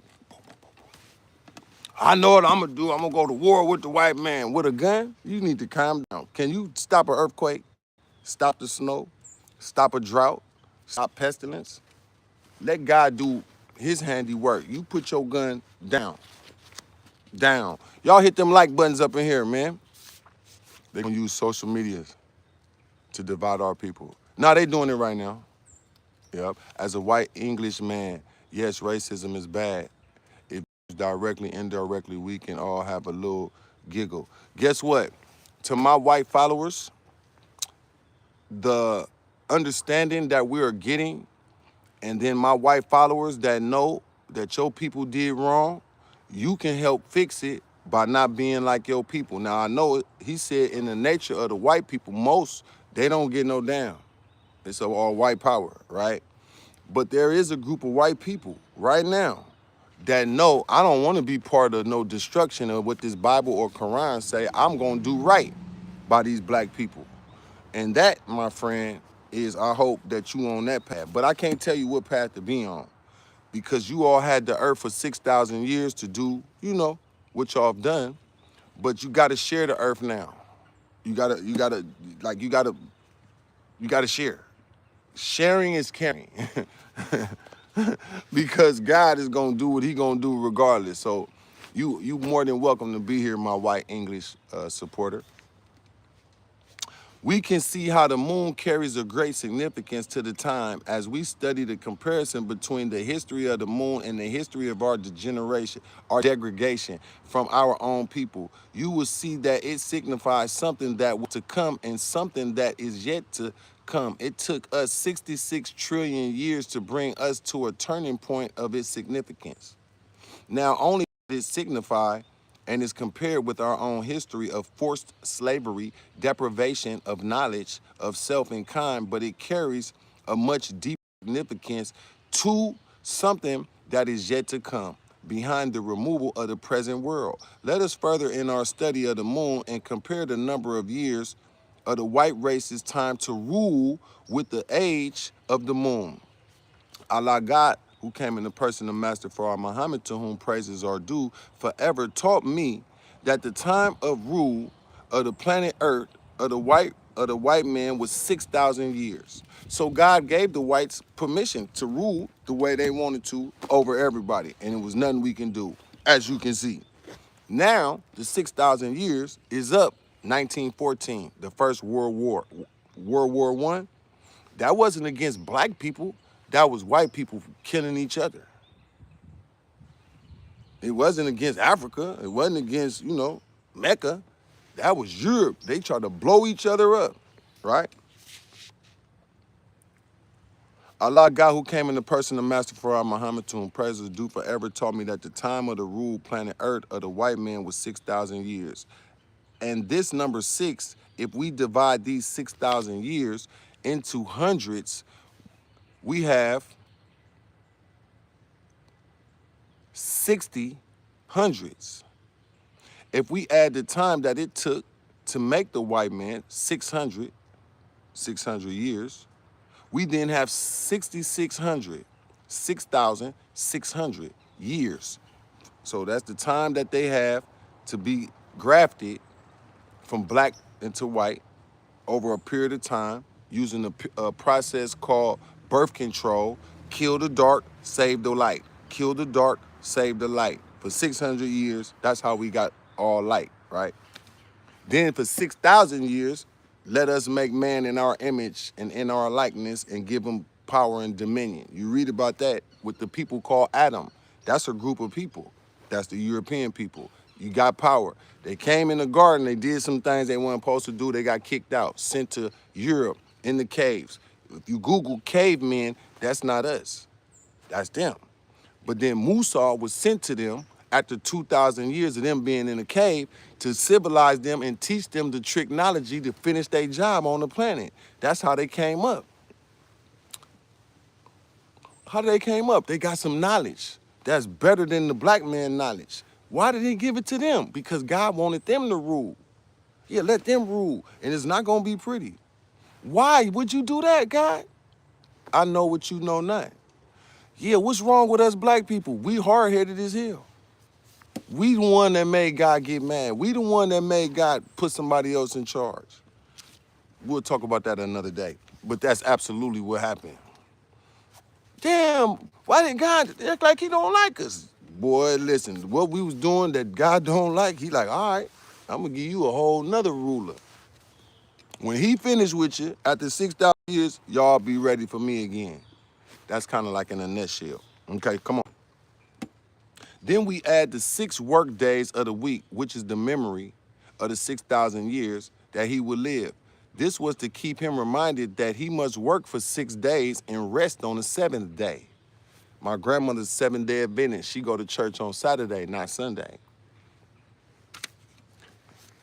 I know what I'm going to do. I'm going to go to war with the white man with a gun. You need to calm down. Can you stop an earthquake? Stop the snow? Stop a drought? Stop pestilence? Let God do his handiwork. You put your gun down. Down. Y'all hit them like buttons up in here, man. They're going to use social media to divide our people. No, they doing it right now. Yep. As a white English man, yes, racism is bad. If directly, indirectly, we can all have a little giggle. Guess what? To my white followers, the understanding that we are getting, and then my white followers that know that your people did wrong, you can help fix it by not being like your people. Now, I know he said in the nature of the white people, most, they don't get no down. It's all white power, right? But there is a group of white people right now that know I don't want to be part of no destruction of what this Bible or Quran say. I'm going to do right by these black people. And that, my friend, is I hope that you on that path. But I can't tell you what path to be on because you all had the earth for 6,000 years to do, you know, what y'all have done. But you got to share the earth now. You got to share. Sharing is caring. Because God is gonna do what He gonna do regardless. So you more than welcome to be here, my white English supporter. We can see how the moon carries a great significance to the time as we study the comparison between the history of the moon and the history of our degeneration, our degradation from our own people. You will see that it signifies something that was to come and something that is yet to come. It took us 66 trillion years to bring us to a turning point of its significance. Now, only it signify and is compared with our own history of forced slavery, deprivation of knowledge of self and kind, but it carries a much deeper significance to something that is yet to come behind the removal of the present world. Let us further in our study of the moon and compare the number of years of the white race's time to rule with the age of the moon. Allah God, who came in the person of Master Farah Muhammad, to whom praises are due, forever taught me that the time of rule of the planet Earth of the white man was 6,000 years. So God gave the whites permission to rule the way they wanted to over everybody, and it was nothing we can do, as you can see. Now the 6,000 years is up. 1914, the first World War, World War I. That wasn't against black people. That was white people killing each other. It wasn't against Africa. It wasn't against, Mecca. That was Europe. They tried to blow each other up, right? Allah God, who came in the person of Master Farah Muhammad, to whom praise is due, forever taught me that the time of the rule planet Earth of the white man was 6,000 years. And this number 6, if we divide these 6,000 years into hundreds, we have 60 hundreds. If we add the time that it took to make the white man 600 years, we then have 6,600, 6,600 years. So that's the time that they have to be grafted from black into white over a period of time using a process called birth control. Kill the dark, save the light. Kill the dark, save the light. For 600 years, that's how we got all light, right? Then for 6,000 years, let us make man in our image and in our likeness and give him power and dominion. You read about that with the people called Adam. That's a group of people. That's the European people. You got power. They came in the garden, they did some things they weren't supposed to do, they got kicked out, sent to Europe in the caves. If you Google cavemen, that's not us, that's them. But then Musa was sent to them after 2,000 years of them being in a cave to civilize them and teach them the technology to finish their job on the planet. That's how they came up. How did they came up? They got some knowledge that's better than the black man knowledge. Why did he give it to them? Because God wanted them to rule. Yeah, let them rule, and it's not gonna be pretty. Why would you do that, God? I know what you know not. Yeah, what's wrong with us black people? We hard-headed as hell. We the one that made God get mad. We the one that made God put somebody else in charge. We'll talk about that another day. But that's absolutely what happened. Damn, why did God act like he don't like us? Boy, listen, what we was doing that God don't like, he like, all right, I'm gonna give you a whole nother ruler. When he finished with you, after 6,000 years, y'all be ready for me again. That's kind of like in a nutshell. Okay, come on. Then we add the 6 work days of the week, which is the memory of the 6,000 years that he would live. This was to keep him reminded that he must work for 6 days and rest on the 7th day. My grandmother's 7th-day Adventist. She go to church on Saturday, not Sunday.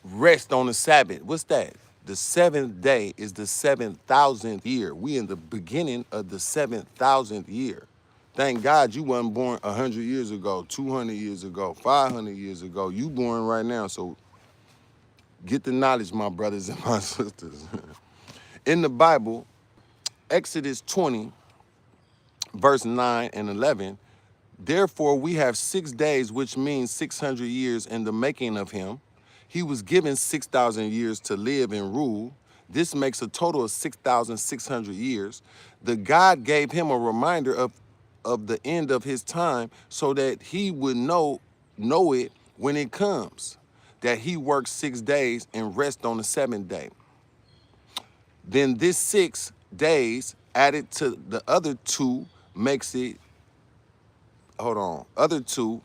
Rest on the Sabbath. What's that? The 7th day is the 7,000th year. We in the beginning of the 7,000th year. Thank God you wasn't born 100 years ago, 200 years ago, 500 years ago. You born right now, so get the knowledge, my brothers and my sisters. In the Bible, Exodus 20, verse 9 and 11, therefore we have 6 days, which means 600 years in the making of him. He was given 6,000 years to live and rule. This makes a total of 6,600 years. The God gave him a reminder of the end of his time so that he would know it when it comes, that he works 6 days and rest on the seventh day. Then this 6 days added to the other two makes it, hold on, other two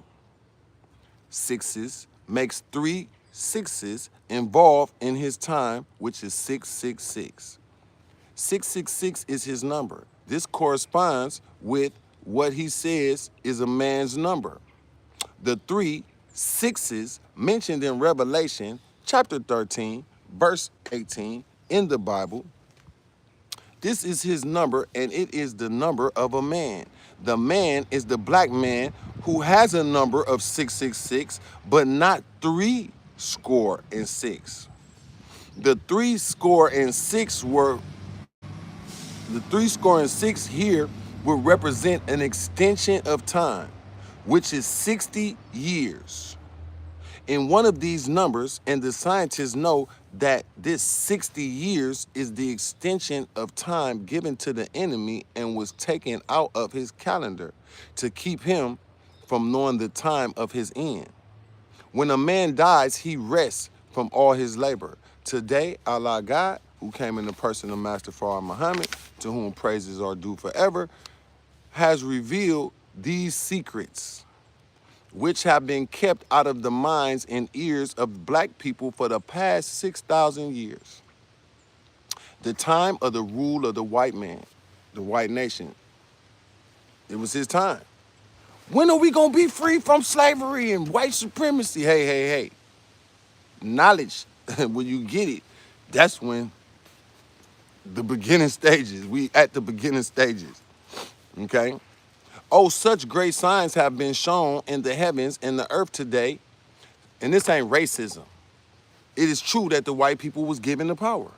sixes makes 3 sixes involved in his time, which is 666. 666 is his number. This corresponds with what he says is a man's number. The 3 sixes mentioned in Revelation chapter 13, verse 18 in the Bible, this is his number, and it is the number of a man. The man is the black man who has a number of 666, but not 3 score and 6. The 3 score and 6 were, the 3 score and 6 here would represent an extension of time, which is 60 years. In one of these numbers, and the scientists know that this 60 years is the extension of time given to the enemy and was taken out of his calendar to keep him from knowing the time of his end. When a man dies, he rests from all his labor. Today, Allah God, who came in the person of Master Farah Muhammad, to whom praises are due forever, has revealed these secrets, which have been kept out of the minds and ears of black people for the past 6,000 years. The time of the rule of the white man, the white nation, it was his time. When are we gonna be free from slavery and white supremacy? Hey. Knowledge, when you get it, that's when the beginning stages, we at the beginning stages, okay? Oh, such great signs have been shown in the heavens and the earth today. And this ain't racism. It is true that the white people was given the power.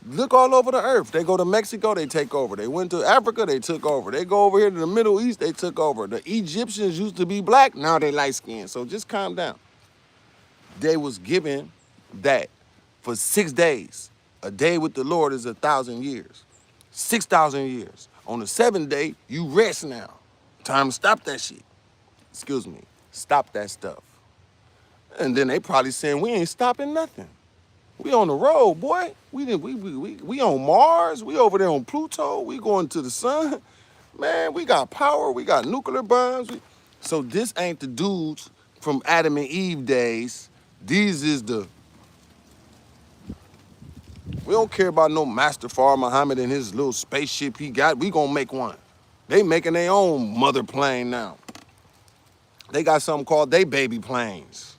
Look all over the earth. They go to Mexico, they take over. They went to Africa, they took over. They go over here to the Middle East, they took over. The Egyptians used to be black, now they light skinned. So just calm down. They was given that for 6 days. A day with the Lord is 1,000 years. 6,000 years. On the 7th day, you rest now. Time to stop that shit. Excuse me. Stop that stuff. And then they probably saying, we ain't stopping nothing. We on the road, boy. We on Mars. We over there on Pluto. We going to the sun. Man, we got power. We got nuclear bombs. So this ain't the dudes from Adam and Eve days. These is the... We don't care about no Master Farah Muhammad and his little spaceship he got. We gonna make one. They making their own mother plane now. They got something called they baby planes.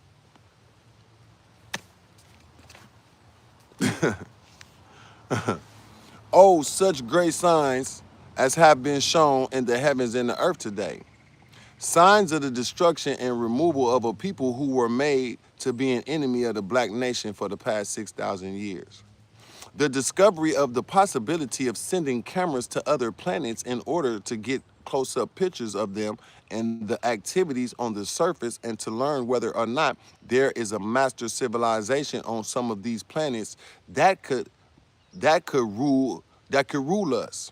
Oh, such great signs as have been shown in the heavens and the earth today. Signs of the destruction and removal of a people who were made to be an enemy of the black nation for the past 6,000 years. The discovery of the possibility of sending cameras to other planets in order to get close-up pictures of them and the activities on the surface, and to learn whether or not there is a master civilization on some of these planets that could rule us.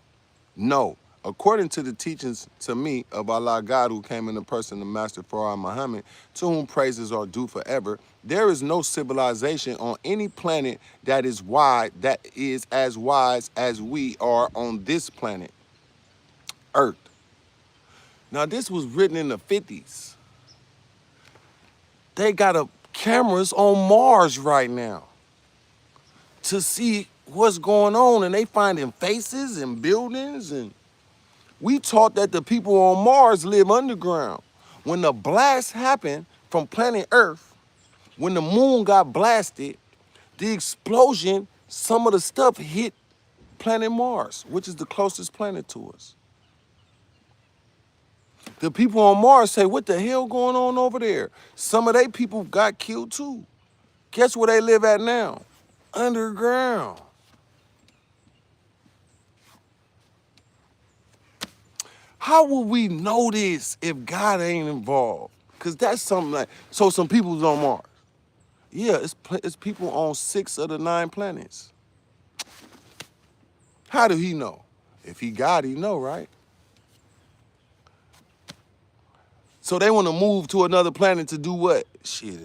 No. According to the teachings to me of Allah God, who came in the person of Master Farah Muhammad, to whom praises are due forever, there is no civilization on any planet that is as wise as we are on this planet, Earth. Now, this was written in the 50s. They got cameras on Mars right now to see what's going on, and they finding faces and buildings, and we taught that the people on Mars live underground. When the blast happened from planet Earth, when the moon got blasted, the explosion, some of the stuff hit planet Mars, which is the closest planet to us. The people on Mars say, what the hell going on over there? Some of their people got killed too. Guess where they live at now? Underground. How will we know this if God ain't involved? Because that's something like, so some people's on Mars. Yeah, it's people on 6 of the 9 planets. How do he know? If he God, he know, right? So they want to move to another planet to do what? Shit,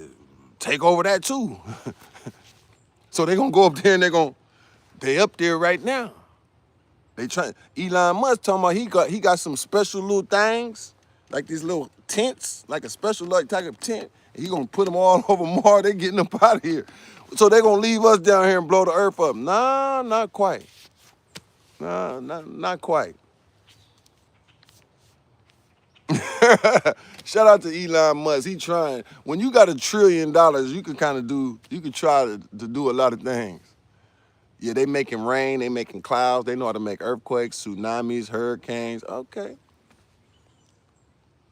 take over that too. So they gonna go up there and they up there right now. They try. Elon Musk talking about he got some special little things, like these little tents, like a special like type of tent. And he gonna put them all over Mars. They getting up out of here. So they gonna leave us down here and blow the earth up. Nah, not quite. Nah, not quite. Shout out to Elon Musk. He trying. When you got $1 trillion, you can kind of you can try to do a lot of things. Yeah, they making rain, they making clouds, they know how to make earthquakes, tsunamis, hurricanes. Okay.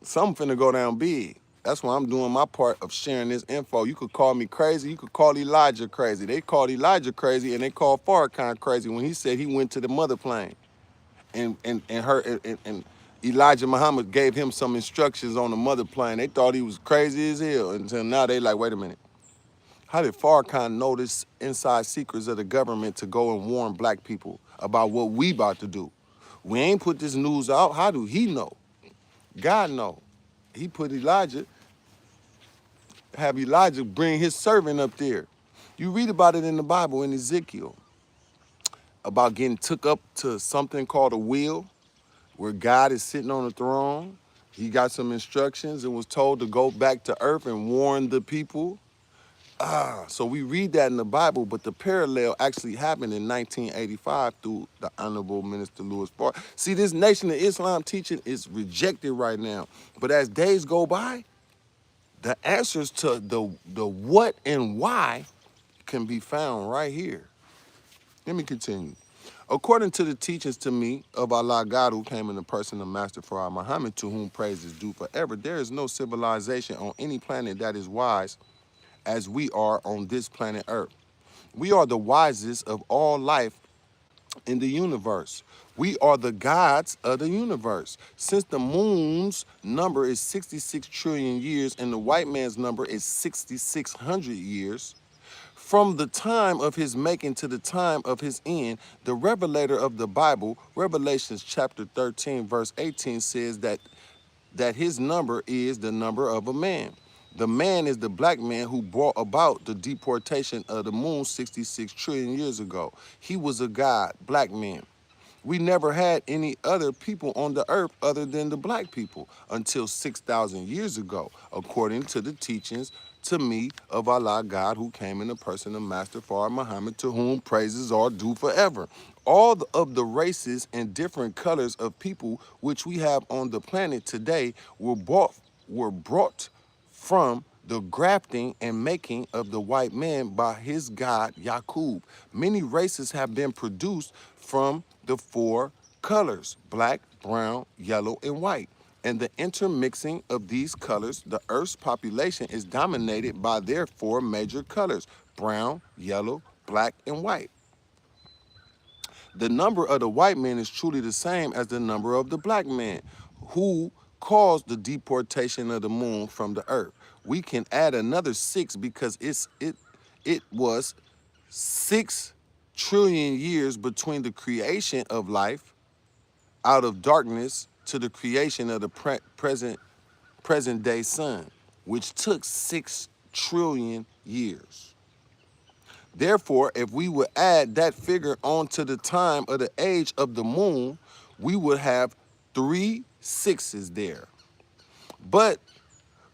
Something finna go down big. That's why I'm doing my part of sharing this info. You could call me crazy, you could call Elijah crazy. They called Elijah crazy and they called Farrakhan crazy when he said he went to the mother plane. And Elijah Muhammad gave him some instructions on the mother plane. They thought he was crazy as hell until now they like, wait a minute. How did Farrakhan know this inside secrets of the government to go and warn black people about what we about to do? We ain't put this news out. How do he know? God know. He put have Elijah bring his servant up there. You read about it in the Bible in Ezekiel about getting took up to something called a wheel where God is sitting on the throne. He got some instructions and was told to go back to earth and warn the people. So we read that in the Bible, but the parallel actually happened in 1985 through the Honorable Minister Louis Farrakhan. See, this Nation of Islam teaching is rejected right now. But as days go by, the answers to the what and why can be found right here. Let me continue. According to the teachings to me of Allah God who came in the person of Master Farah Muhammad, to whom praise is due forever, there is no civilization on any planet that is wise as we are on this planet Earth. We are the wisest of all life in the universe. We are the gods of the universe. Since the moon's number is 66 trillion years and the white man's number is 6,600 years, from the time of his making to the time of his end, the revelator of the Bible, Revelations chapter 13, verse 18, says that his number is the number of a man. The man is the black man who brought about the deportation of the moon 66 trillion years ago. He was a god, black man. We never had any other people on the earth other than the black people until 6,000 years ago, according to the teachings to me of Allah God who came in the person of Master Farah Muhammad, to whom praises are due forever. All of the races and different colors of people which we have on the planet today were brought from the grafting and making of the white man by his god Yaqub. Many races have been produced from the four colors: black, brown, yellow, and white. And the intermixing of these colors, the Earth's population is dominated by their four major colors: brown, yellow, black, and white. The number of the white man is truly the same as the number of the black man who caused the deportation of the moon from the earth. We can add another 6 because it was 6 trillion years between the creation of life out of darkness to the creation of the present day sun, which took 6 trillion years. Therefore, if we would add that figure onto the time of the age of the moon, we would have 3 sixes there. But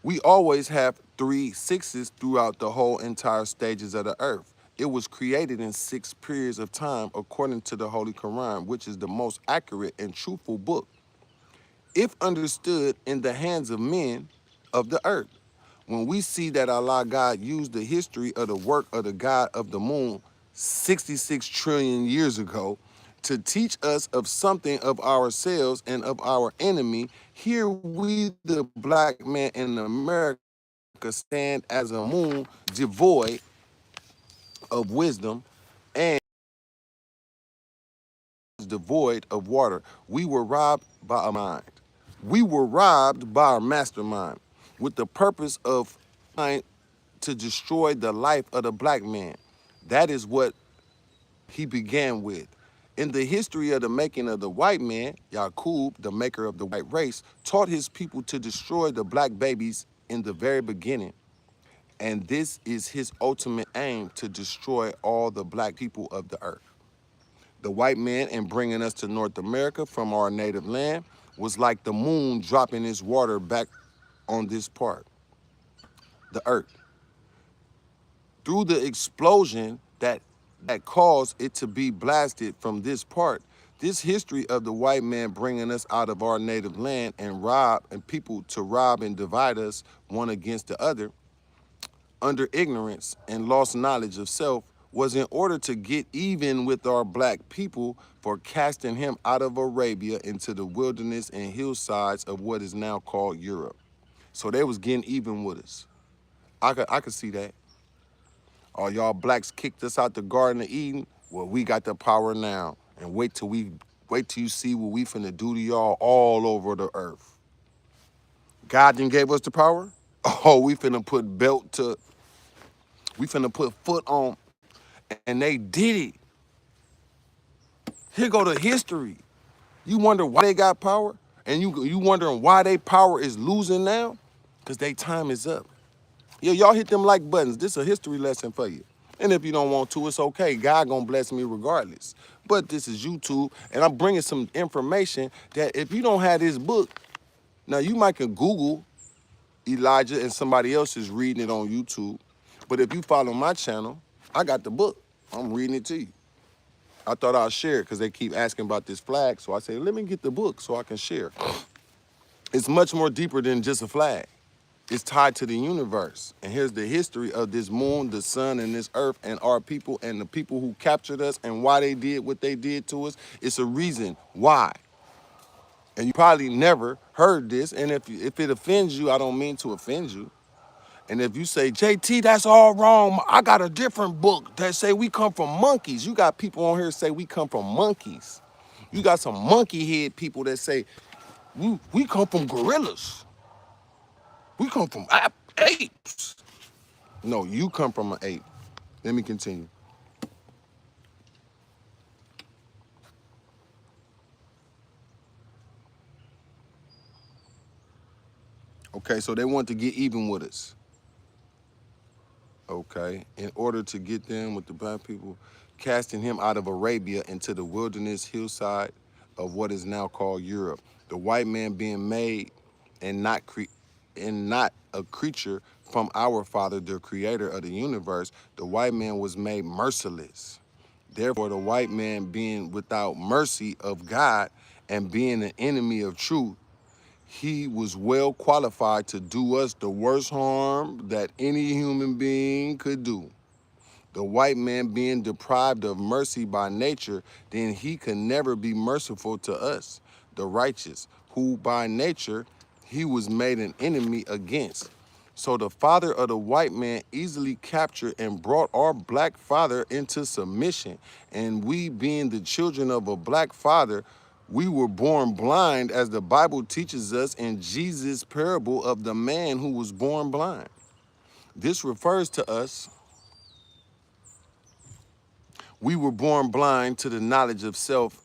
we always have 3 sixes throughout the whole entire stages of the earth. It was created in 6 periods of time according to the Holy Quran, which is the most accurate and truthful book, if understood in the hands of men of the earth. When we see that Allah God used the history of the work of the God of the moon 66 trillion years ago to teach us of something of ourselves and of our enemy, here we, the black man in America, stand as a moon devoid of wisdom and devoid of water. We were robbed by a mind. We were robbed by our mastermind with the purpose of trying to destroy the life of the black man. That is what he began with. In the history of the making of the white man, Yaqub, the maker of the white race, taught his people to destroy the black babies in the very beginning. And this is his ultimate aim, to destroy all the black people of the earth. The white man, in bringing us to North America from our native land, was like the moon dropping its water back on this part, the earth. Through the explosion that caused it to be blasted from this part, this history of the white man bringing us out of our native land and people to rob and divide us one against the other under ignorance and lost knowledge of self was in order to get even with our black people for casting him out of Arabia into the wilderness and hillsides of what is now called Europe. So they was getting even with us. I could see that. Oh, y'all blacks kicked us out the Garden of Eden. Well, we got the power now. And wait till you see what we finna do to y'all all over the earth. God didn't gave us the power. Oh, we finna put foot on, and they did it. Here go the history. You wonder why they got power? And you wondering why they power is losing now? Because they time is up. Yeah, y'all hit them like buttons. This is a history lesson for you. And if you don't want to, it's okay. God gonna bless me regardless. But this is YouTube, and I'm bringing some information that if you don't have this book, now you might can Google Elijah and somebody else is reading it on YouTube. But if you follow my channel, I got the book. I'm reading it to you. I thought I'd share it because they keep asking about this flag. So I say, let me get the book so I can share. It's much more deeper than just a flag. It's tied to the universe. And here's the history of this moon, the sun, and this earth, and our people, and the people who captured us, and why they did what they did to us. It's a reason why. And you probably never heard this. And if it offends you, I don't mean to offend you. And if you say, JT, that's all wrong, I got a different book that say we come from monkeys. You got people on here say we come from monkeys. You got some monkey head people that say, we come from gorillas. We come from apes. No, you come from an ape. Let me continue. Okay, so they want to get even with us. Okay, in order to get them with the black people, casting him out of Arabia into the wilderness hillside of what is now called Europe. The white man being made and not a creature from our Father, the creator of the universe. The white man was made merciless. Therefore, the white man being without mercy of God and being an enemy of truth, he was well qualified to do us the worst harm that any human being could do. The white man being deprived of mercy by nature, then he could never be merciful to us, the righteous, who by nature he was made an enemy against. So the father of the white man easily captured and brought our black father into submission. And we being the children of a black father, we were born blind, as the Bible teaches us in Jesus' parable of the man who was born blind. This refers to us. We were born blind to the knowledge of self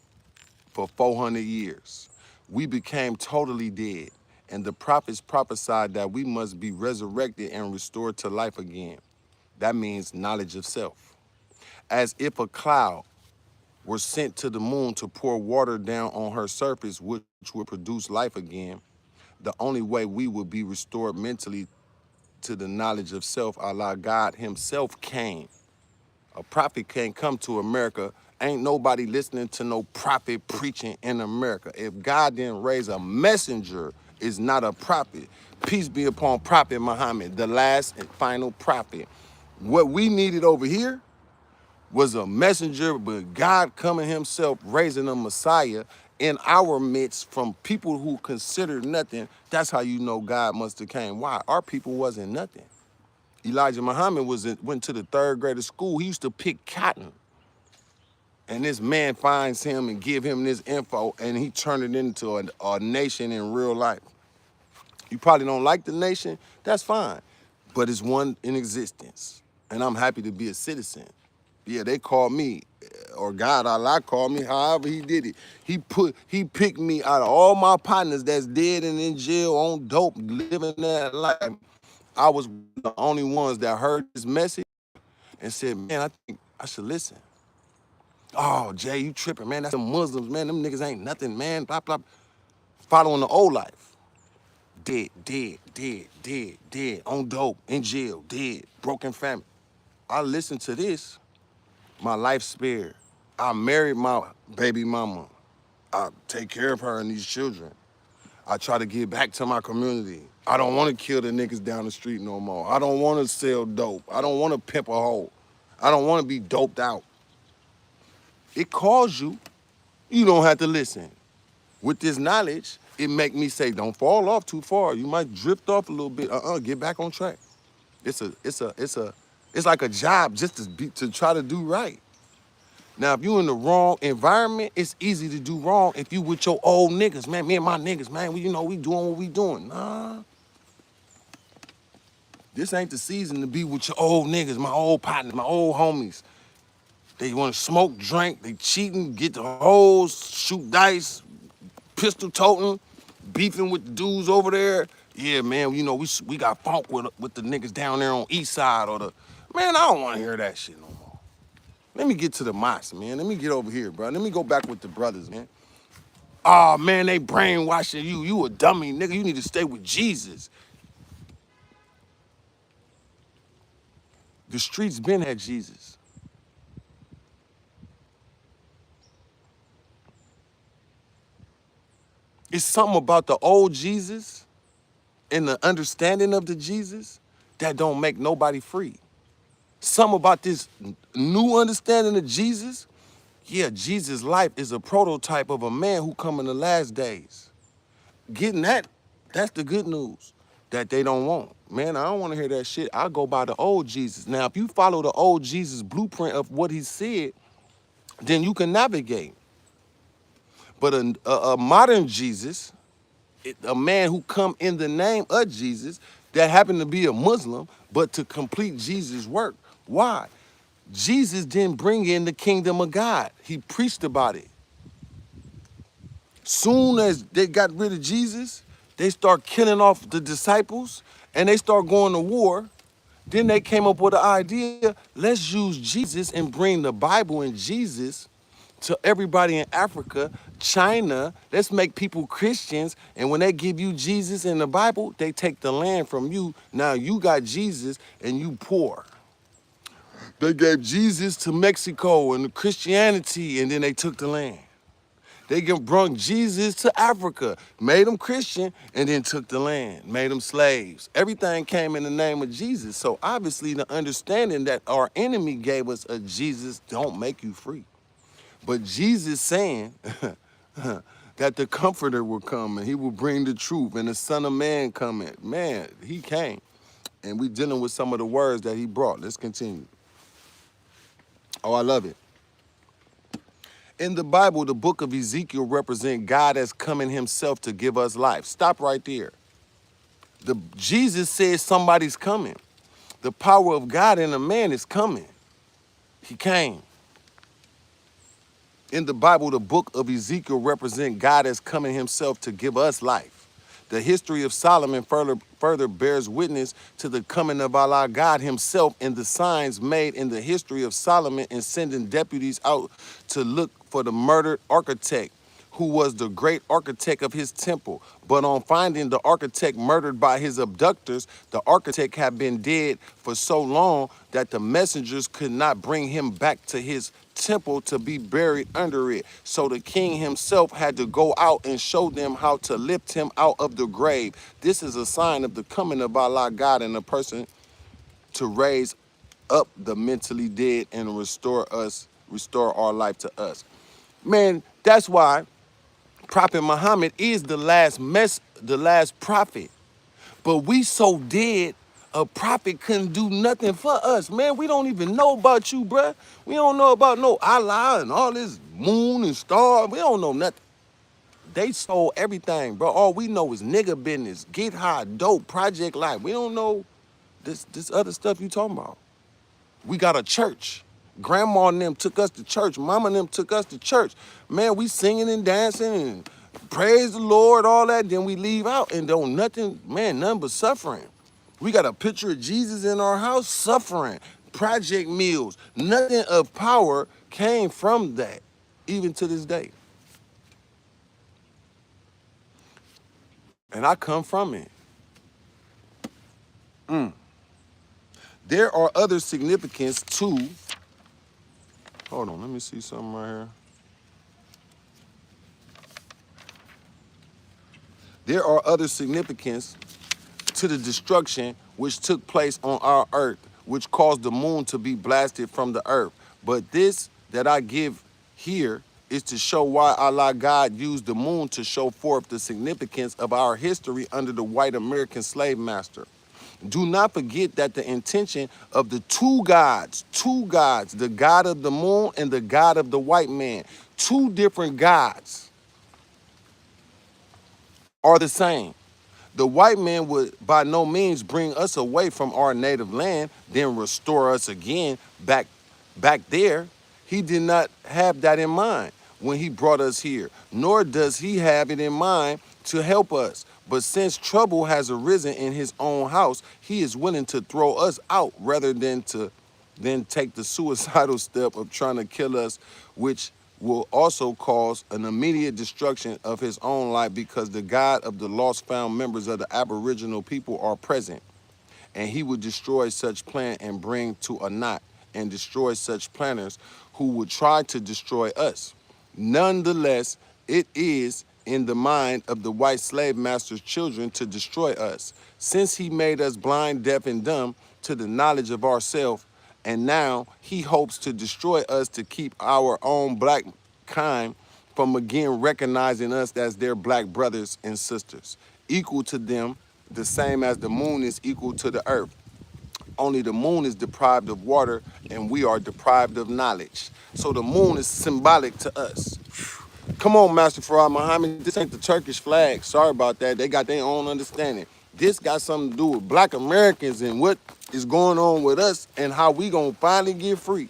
for 400 years. We became totally dead, and the prophets prophesied that we must be resurrected and restored to life again. That means knowledge of self. As if a cloud were sent to the moon to pour water down on her surface, which would produce life again, the only way we would be restored mentally to the knowledge of self, Allah God himself came. A prophet can't come to America. Ain't nobody listening to no prophet preaching in America. If God didn't raise a messenger, is not a prophet. Peace be upon Prophet Muhammad, the last and final prophet. What we needed over here was a messenger, but God coming himself, raising a Messiah in our midst from people who considered nothing. That's how you know God must have came. Why? Our people wasn't nothing. Elijah Muhammad went to the third grade of school. He used to pick cotton. And this man finds him and give him this info, and he turned it into a nation in real life. You probably don't like the nation, that's fine. But it's one in existence. And I'm happy to be a citizen. Yeah, they called me, or God, Allah called me, however he did it. He picked me out of all my partners that's dead and in jail on dope, living that life. I was the only ones that heard this message and said, man, I think I should listen. Oh, Jay, you tripping, man. That's the Muslims, man. Them niggas ain't nothing, man. Blah, blah. Following the old life. Dead, dead, dead, dead, dead. On dope, in jail, dead, broken family. I listened to this, my life spared. I married my baby mama. I take care of her and these children. I try to give back to my community. I don't want to kill the niggas down the street no more. I don't want to sell dope. I don't want to pimp a hoe. I don't want to be doped out. It calls you. You don't have to listen. With this knowledge, it make me say, don't fall off too far. You might drift off a little bit. Get back on track. It's like a job just to try to do right. Now, if you in the wrong environment, it's easy to do wrong if you with your old niggas. Man, me and my niggas, man, we doing what we doing. Nah. This ain't the season to be with your old niggas, my old partners, my old homies. They want to smoke, drink, they cheating, get the hoes, shoot dice, pistol toting, beefing with the dudes over there. Yeah, man, we got funk with the niggas down there on East Side or the... Man, I don't want to hear that shit no more. Let me get to the mosque, man. Let me get over here, bro. Let me go back with the brothers, man. Oh, man, they brainwashing you. You a dummy, nigga. You need to stay with Jesus. The streets been had Jesus. It's something about the old Jesus and the understanding of the Jesus that don't make nobody free. Something about this new understanding of Jesus. Yeah, Jesus' life is a prototype of a man who come in the last days. Getting that's the good news that they don't want. Man, I don't want to hear that shit. I go by the old Jesus. Now, if you follow the old Jesus blueprint of what he said, then you can navigate. But a modern Jesus, a man who come in the name of Jesus that happened to be a Muslim, but to complete Jesus' work. Why? Jesus didn't bring in the kingdom of God. He preached about it. Soon as they got rid of Jesus, they start killing off the disciples and they start going to war. Then they came up with the idea, let's use Jesus and bring the Bible and Jesus to everybody in Africa, China. Let's make people Christians. And when they give you Jesus and the Bible, they take the land from you. Now you got Jesus and you poor. They gave Jesus to Mexico and Christianity, and then they took the land. They brought Jesus to Africa, made them Christian, and then took the land, made them slaves. Everything came in the name of Jesus. So obviously the understanding that our enemy gave us a Jesus don't make you free. But Jesus saying that the Comforter will come and he will bring the truth and the Son of Man coming. Man, he came. And we dealing with some of the words that he brought. Let's continue. Oh, I love it. In the Bible, the book of Ezekiel represents God as coming himself to give us life. Stop right there. Jesus says somebody's coming. The power of God in a man is coming. He came. In the Bible, the book of Ezekiel represents God as coming himself to give us life. The history of Solomon further bears witness to the coming of Allah God himself and the signs made in the history of Solomon in sending deputies out to look for the murdered architect who was the great architect of his temple. But on finding the architect murdered by his abductors, the architect had been dead for so long that the messengers could not bring him back to his temple to be buried under it. So the king himself had to go out and show them how to lift him out of the grave. This is a sign of the coming of Allah God in a person to raise up the mentally dead and restore our life to us. Man, that's why Prophet Muhammad is the last prophet. But we so dead, a prophet couldn't do nothing for us. Man, we don't even know about you, bruh. We don't know about no Allah and all this moon and star. We don't know nothing. They stole everything, bro. All we know is nigga business, get high, dope, Project Life. We don't know this other stuff you talking about. We got a church. Grandma and them took us to church. Mama and them took us to church. Man, we singing and dancing and praise the Lord, all that. Then we leave out and don't nothing, man, nothing but suffering. We got a picture of Jesus in our house, suffering, project meals. Nothing of power came from that, even to this day. And I come from it. There are other significance to, hold on, let me see something right here. There are other significance to the destruction which took place on our earth, which caused the moon to be blasted from the earth. But this that I give here is to show why Allah God used the moon to show forth the significance of our history under the white American slave master. Do not forget that the intention of the two gods, the God of the moon and the God of the white man, two different gods, are the same. The white man would by no means bring us away from our native land, then restore us again back there. He did not have that in mind when he brought us here, nor does he have it in mind to help us. But since trouble has arisen in his own house, he is willing to throw us out rather than to take the suicidal step of trying to kill us, which will also cause an immediate destruction of his own life, because the God of the lost found members of the Aboriginal people are present. And he would destroy such plan and bring to a knot and destroy such planners who would try to destroy us. Nonetheless, it is in the mind of the white slave master's children to destroy us, since he made us blind, deaf, and dumb to the knowledge of ourselves, and now he hopes to destroy us to keep our own black kind from again recognizing us as their black brothers and sisters, equal to them, the same as the moon is equal to the earth. Only the moon is deprived of water and we are deprived of knowledge. So the moon is symbolic to us. Come on, Master Farad Muhammad, this ain't the Turkish flag. Sorry about that. They got their own understanding. This got something to do with black Americans and what is going on with us and how we gonna finally get free.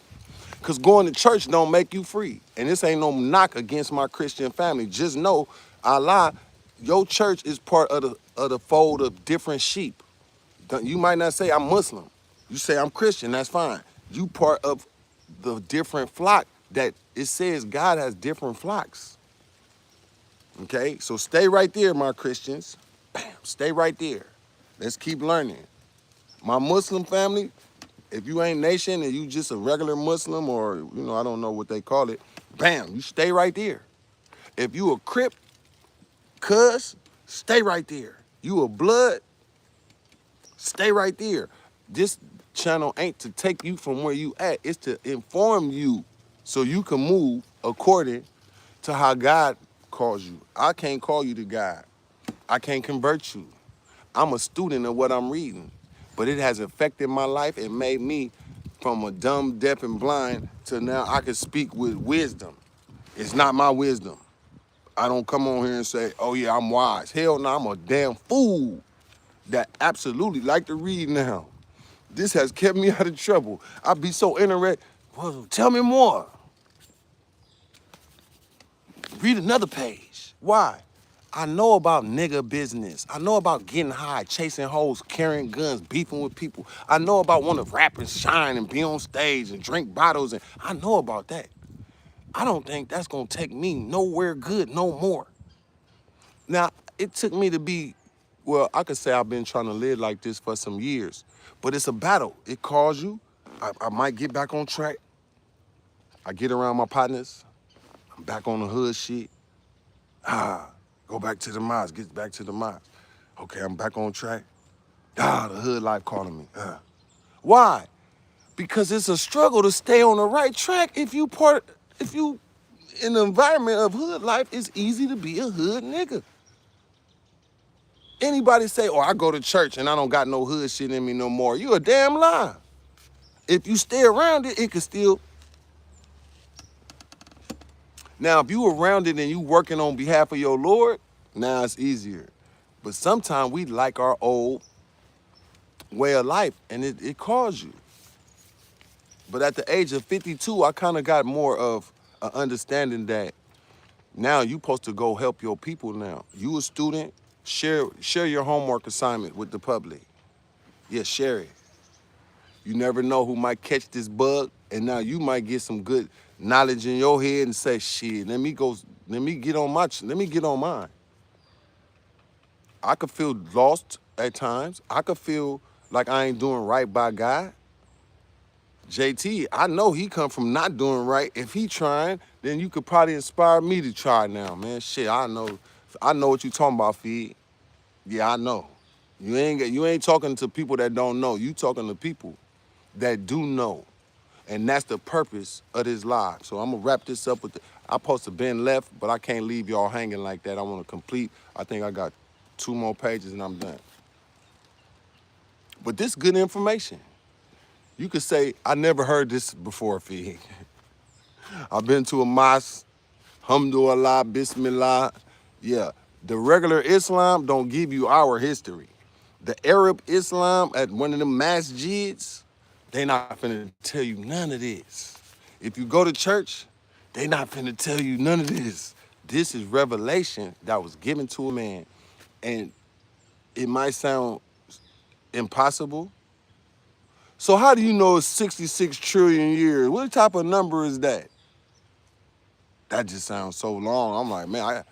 Because going to church don't make you free. And this ain't no knock against my Christian family. Just know, Allah, your church is part of the fold of different sheep. You might not say I'm Muslim. You say I'm Christian, that's fine. You part of the different flock that it says God has different flocks. Okay, so stay right there, my Christians. Bam, stay right there. Let's keep learning. My Muslim family, if you ain't nation and you just a regular Muslim or, I don't know what they call it, bam, you stay right there. If you a Crip, cuz, stay right there. You a Blood, stay right there. This channel ain't to take you from where you at. It's to inform you so you can move according to how God calls you. I can't call you to God. I can't convert you. I'm a student of what I'm reading. But it has affected my life and made me from a dumb, deaf, and blind to now I can speak with wisdom. It's not my wisdom. I don't come on here and say, oh yeah, I'm wise. Hell no, I'm a damn fool that absolutely like to read now. This has kept me out of trouble. I'd be so interested. Well, tell me more. Read another page. Why? I know about nigga business. I know about getting high, chasing hoes, carrying guns, beefing with people. I know about wanting to rap and shine and be on stage and drink bottles. And I know about that. I don't think that's gonna take me nowhere good no more. Now, it took me to be, well, I could say I've been trying to live like this for some years, but it's a battle. It calls you. I might get back on track. I get around my partners. I'm back on the hood shit. Go back to the mosque, get back to the mosque. Okay, I'm back on track. The hood life calling me. Why? Because it's a struggle to stay on the right track. If you in the environment of hood life, it's easy to be a hood nigga. Anybody say, oh, I go to church and I don't got no hood shit in me no more. You a damn lie. If you stay around it, it could still. Now, if you around it and you working on behalf of your Lord, now it's easier. But sometimes we like our old way of life and it calls you. But at the age of 52, I kind of got more of an understanding that now you supposed to go help your people now. You a student, share your homework assignment with the public. Yeah, share it. You never know who might catch this bug, and now you might get some good knowledge in your head and say, shit, let me get on mine. I could feel lost at times. I could feel like I ain't doing right by God. JT, I know he come from not doing right. If he trying, then you could probably inspire me to try now, man. Shit, I know what you talking about, Feed. Yeah, I know. You ain't talking to people that don't know. You talking to people that do know. And that's the purpose of this live. So I'm gonna wrap this up with I supposed to been left, but I can't leave y'all hanging like that. I wanna complete. I think I got 2 more pages and I'm done. But this good information. You could say, I never heard this before, Fee. I've been to a mosque, Alhamdulillah, Bismillah. Yeah, the regular Islam don't give you our history. The Arab Islam at one of them masjids, they not finna tell you none of this. If you go to church, they not finna tell you none of this. This is revelation that was given to a man. And it might sound impossible. So how do you know it's 66 trillion years? What type of number is that? That just sounds so long. I'm like, man,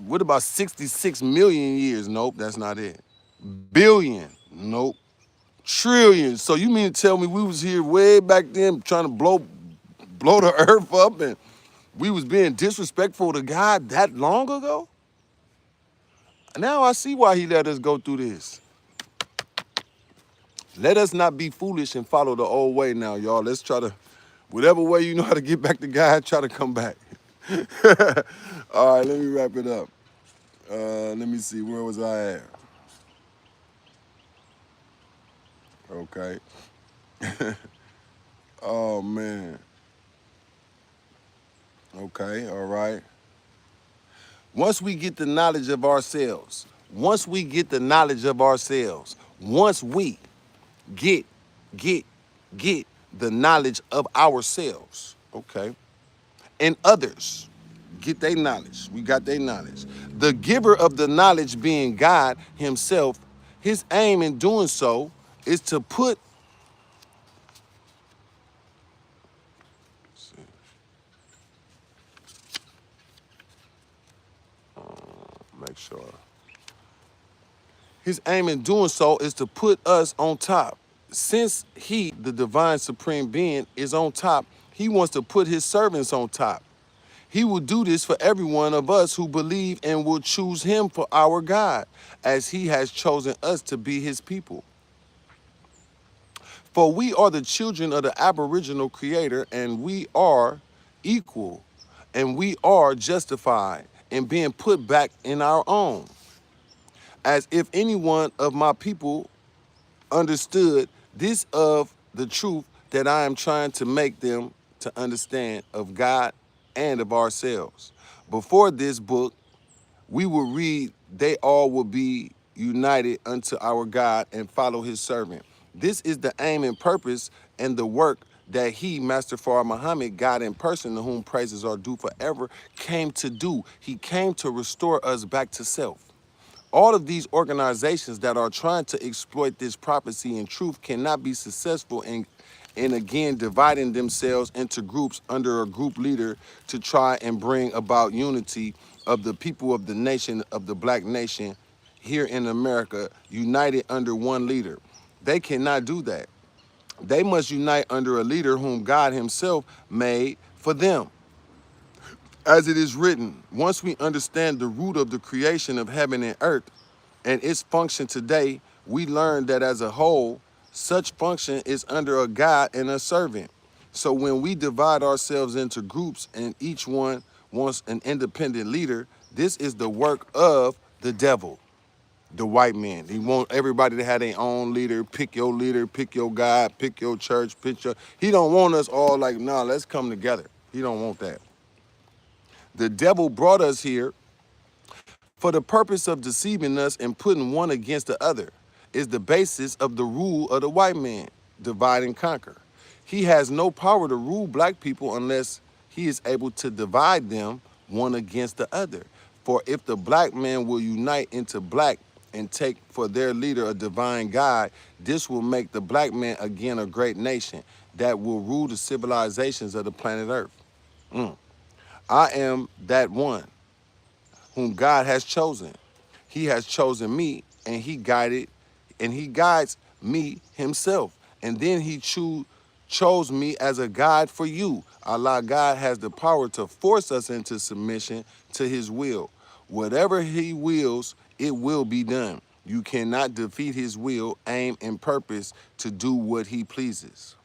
what about 66 million years? Nope, that's not it. Billion? Nope. Trillion. So you mean to tell me we was here way back then trying to blow the earth up and we was being disrespectful to God that long ago? Now I see why he let us go through this. Let us not be foolish and follow the old way now, y'all. Let's try to, whatever way you know how to get back to God, try to come back. All right, let me wrap it up. Let me see, where was I at? Okay. Oh, man. Okay, all right. Once we get the knowledge of ourselves, once we get the knowledge of ourselves, once we get the knowledge of ourselves, okay, and others get their knowledge. We got their knowledge. The giver of the knowledge being God himself, his aim in doing so is to put, make sure. His aim in doing so is to put us on top. Since he, the divine supreme being, is on top, he wants to put his servants on top. He will do this for every one of us who believe and will choose him for our God, as he has chosen us to be his people. For we are the children of the aboriginal creator, and we are equal, and we are justified in being put back in our own. As if any one of my people understood this of the truth that I am trying to make them to understand of God and of ourselves. Before this book, we will read, they all will be united unto our God and follow his servant. This is the aim and purpose and the work that he, Master Farah Muhammad, God in person, to whom praises are due forever, came to do. He came to restore us back to self. All of these organizations that are trying to exploit this prophecy and truth cannot be successful in again dividing themselves into groups under a group leader to try and bring about unity of the people of the nation, of the black nation here in America, united under one leader. They cannot do that. They must unite under a leader whom God himself made for them. As it is written, once we understand the root of the creation of heaven and earth and its function today, we learn that as a whole, such function is under a God and a servant. So when we divide ourselves into groups and each one wants an independent leader, this is the work of the devil, the white man. He want everybody to have their own leader, pick your God, pick your church, he don't want us all like, nah, let's come together. He don't want that. The devil brought us here for the purpose of deceiving us and putting one against the other is the basis of the rule of the white man, divide and conquer. He has no power to rule black people unless he is able to divide them one against the other. For if the black man will unite into black and take for their leader a divine God, this will make the black man again a great nation that will rule the civilizations of the planet Earth. I am that one whom God has chosen. He has chosen me, and he guides me himself. And then he chose me as a guide for you. Allah God has the power to force us into submission to his will. Whatever he wills, it will be done. You cannot defeat his will, aim, and purpose to do what he pleases.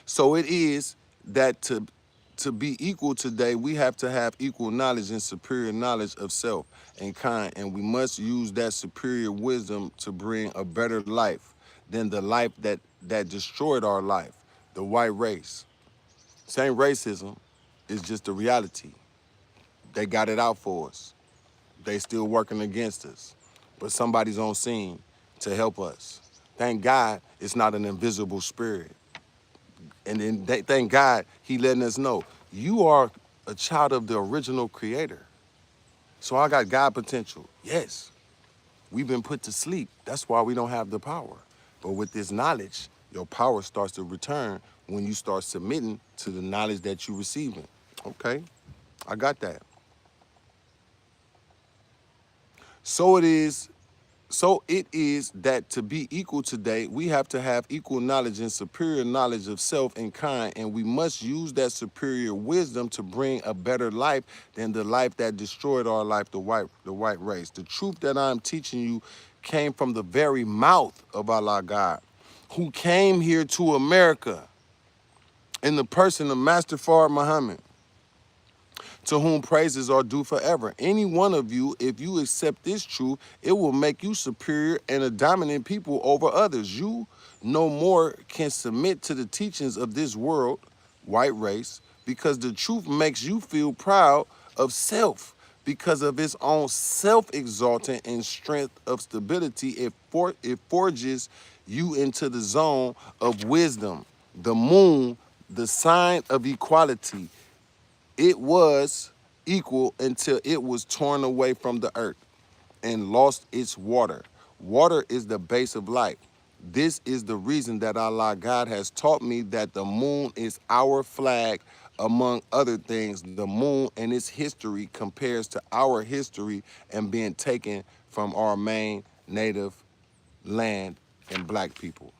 So it is that to be equal today, we have to have equal knowledge and superior knowledge of self and kind, and we must use that superior wisdom to bring a better life than the life that destroyed our life, the white race. Same racism is just a reality. They got it out for us. They still working against us, but somebody's on scene to help us. Thank God it's not an invisible spirit. And then thank God he letting us know you are a child of the original creator. So I got God potential. Yes, we've been put to sleep. That's why we don't have the power. But with this knowledge, your power starts to return when you start submitting to the knowledge that you're receiving. Okay, I got that. So it is So it is that to be equal today, we have to have equal knowledge and superior knowledge of self and kind, and we must use that superior wisdom to bring a better life than the life that destroyed our life, the white race. The truth that I'm teaching you came from the very mouth of Allah God, who came here to America in the person of Master Fard Muhammad, to whom praises are due forever. Any one of you, if you accept this truth, it will make you superior and a dominant people over others. You no more can submit to the teachings of this world, white race, because the truth makes you feel proud of self. Because of its own self-exalting and strength of stability, it forges you into the zone of wisdom, the moon, the sign of equality. It was equal until it was torn away from the earth and lost its water. Water is the base of life. This is the reason that Allah God has taught me that the moon is our flag. Among other things, the moon and its history compares to our history and being taken from our main native land and black people.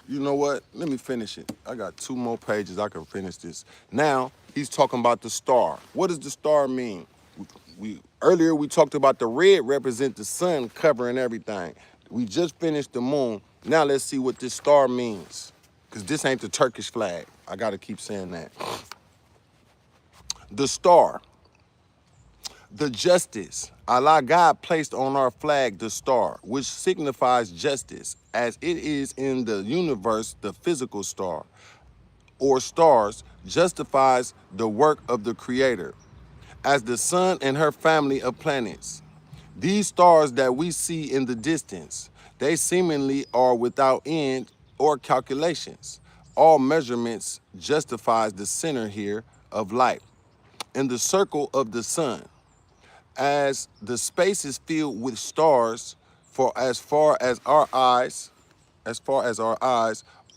You know what? Let me finish it. I got 2 more pages. I can finish this. Now, he's talking about the star. What does the star mean? Earlier we talked about the red represent the sun covering everything. We just finished the moon. Now let's see what this star means. Because this ain't the Turkish flag. I got to keep saying that. The star. The justice. Allah God placed on our flag the star, which signifies justice, as it is in the universe the physical star, or stars, justifies the work of the Creator, as the sun and her family of planets. These stars that we see in the distance, they seemingly are without end or calculations. All measurements justifies the center here of life. In the circle of the sun, as the space is filled with stars for as far as our eyes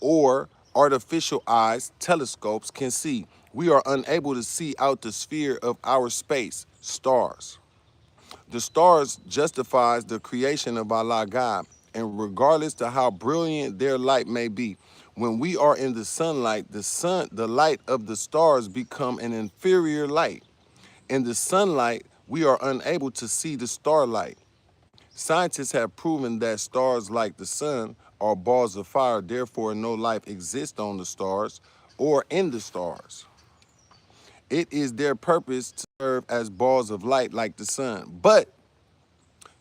or artificial eyes, telescopes can see, we are unable to see out the sphere of our space, stars. The stars justifies the creation of Allah God, and regardless to how brilliant their light may be, when we are in the sunlight, the light of the stars become an inferior light. In the sunlight, we are unable to see the starlight. Scientists have proven that stars like the sun are balls of fire, therefore no life exists on the stars or in the stars. It is their purpose to serve as balls of light like the sun. But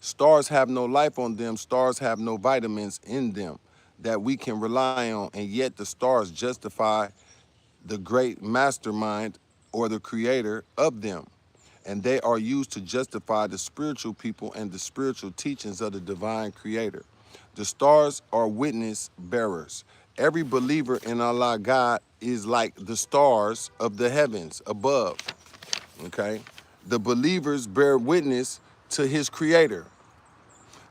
stars have no life on them. Stars have no vitamins in them that we can rely on, and yet the stars justify the great mastermind or the creator of them. and they are used to justify the spiritual people and the spiritual teachings of the divine creator. The stars are witness bearers. Every believer in Allah God is like the stars of the heavens above, okay? The believers bear witness to his creator,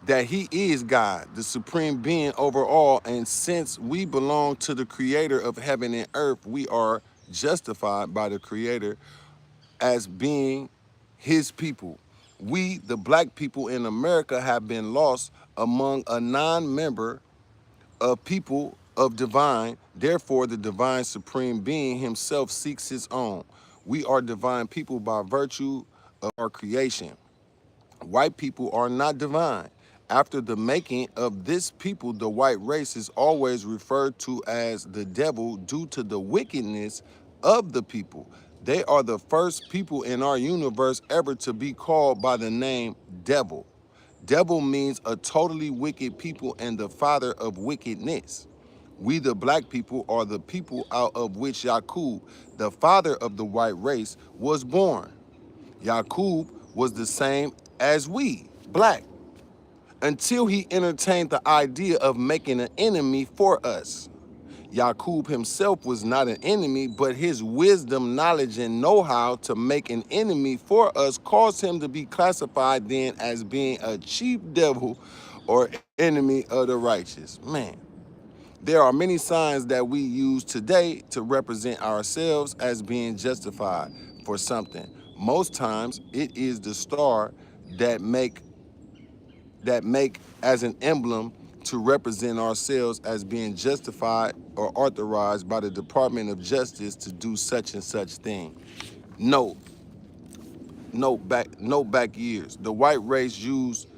that he is God, the supreme being over all. And since we belong to the creator of heaven and earth, we are justified by the creator as being his people. We, the black people in America, have been lost among a non-member of people of divine. Therefore, the divine supreme being himself seeks his own. We are divine people by virtue of our creation. White people are not divine. After the making of this people, the white race is always referred to as the devil due to the wickedness of the people. They are the first people in our universe ever to be called by the name devil. Devil means a totally wicked people and the father of wickedness. We, the black people, are the people out of which Yaqub, the father of the white race, was born. Yaqub was the same as we, black, until he entertained the idea of making an enemy for us. Yaqub himself was not an enemy, but his wisdom, knowledge, and know-how to make an enemy for us caused him to be classified then as being a chief devil or enemy of the righteous. Man, there are many signs that we use today to represent ourselves as being justified for something. Most times it is the star that make as an emblem to represent ourselves as being justified or authorized by the Department of Justice to do such and such thing. Note, note back years. The white race used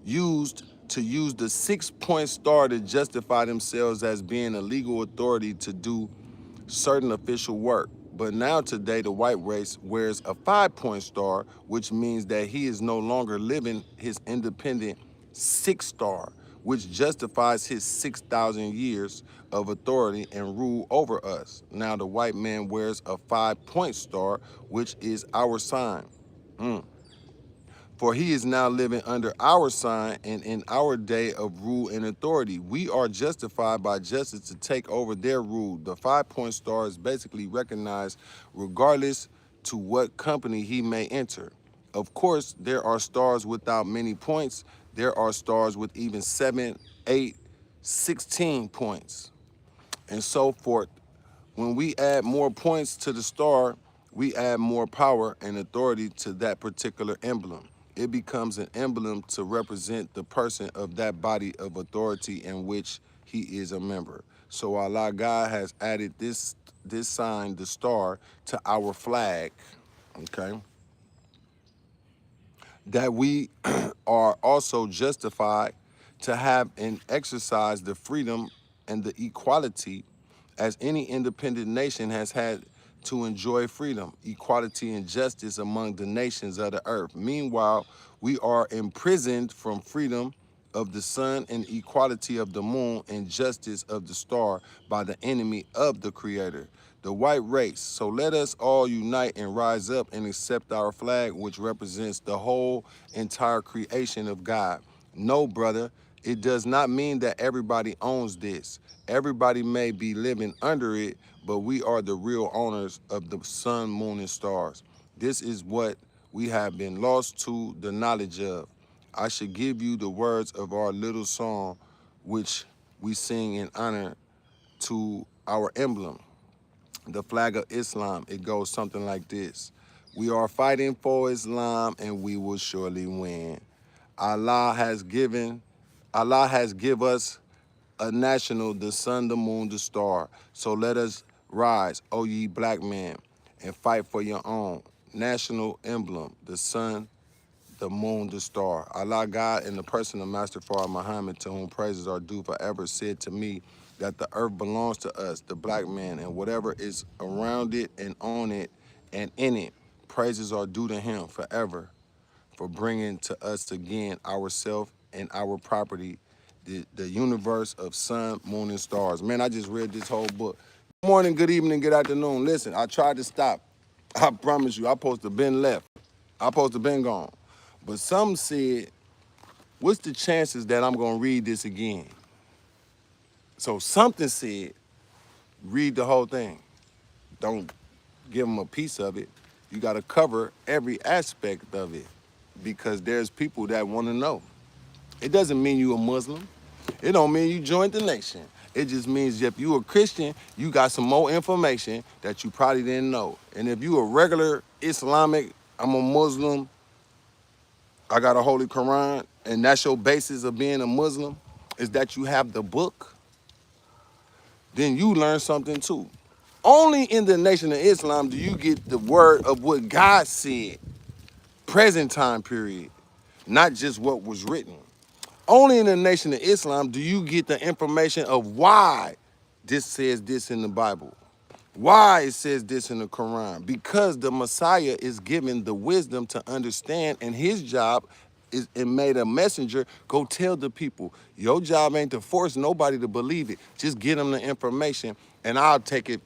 to use the 6-point star to justify themselves as being a legal authority to do certain official work. But now today, the white race wears a 5-point star, which means that he is no longer living his independent 6 star, which justifies his 6,000 years of authority and rule over us. Now the white man wears a 5-point star, which is our sign. For he is now living under our sign and in our day of rule and authority. We are justified by justice to take over their rule. The 5-point star is basically recognized regardless to what company he may enter. Of course, there are stars without many points. There are stars with even 7, 8, 16 points, and so forth. When we add more points to the star, we add more power and authority to that particular emblem. It becomes an emblem to represent the person of that body of authority in which he is a member. So Allah God has added this sign, the star, to our flag, okay? That we are also justified to have and exercise the freedom and the equality as any independent nation has had to enjoy freedom, equality, and justice among the nations of the earth. Meanwhile, we are imprisoned from freedom of the sun and equality of the moon and justice of the star by the enemy of the creator, the white race. So let us all unite and rise up and accept our flag, which represents the whole entire creation of God. No, brother, it does not mean that everybody owns this. Everybody may be living under it, but we are the real owners of the sun, moon, and stars. This is what we have been lost to the knowledge of. I should give you the words of our little song, which we sing in honor to our emblem, the flag of Islam. It goes something like this. We are fighting for Islam and we will surely win. Allah has give us a national, the sun, the moon, the star. So let us rise, O ye black men, and fight for your own national emblem, the sun, the moon, the star. Allah God, in the person of Master Farah Muhammad, to whom praises are due forever, said to me that the earth belongs to us, the black man, and whatever is around it and on it and in it, praises are due to him forever for bringing to us again ourself and our property, the universe of sun, moon, and stars. Man, I just read this whole book. Good morning, good evening, good afternoon. Listen, I tried to stop. I promise you, I supposed to been left. I supposed to been gone. But some said, what's the chances that I'm gonna read this again? So something said, read the whole thing. Don't give them a piece of it. You gotta cover every aspect of it because there's people that wanna know. It doesn't mean you a Muslim. It don't mean you joined the nation. It just means if you a Christian, you got some more information that you probably didn't know. And if you a regular Islamic, I'm a Muslim, I got a Holy Quran, and that's your basis of being a Muslim, is that you have the book, then you learn something too. Only in the Nation of Islam do you get the word of what God said, present time period, not just what was written. Only in the Nation of Islam do you get the information of why this says this in the Bible, why it says this in the Quran, because the Messiah is given the wisdom to understand, and his job is and made a messenger go tell the people. Your job ain't to force nobody to believe it. Just get them the information, and I'll take it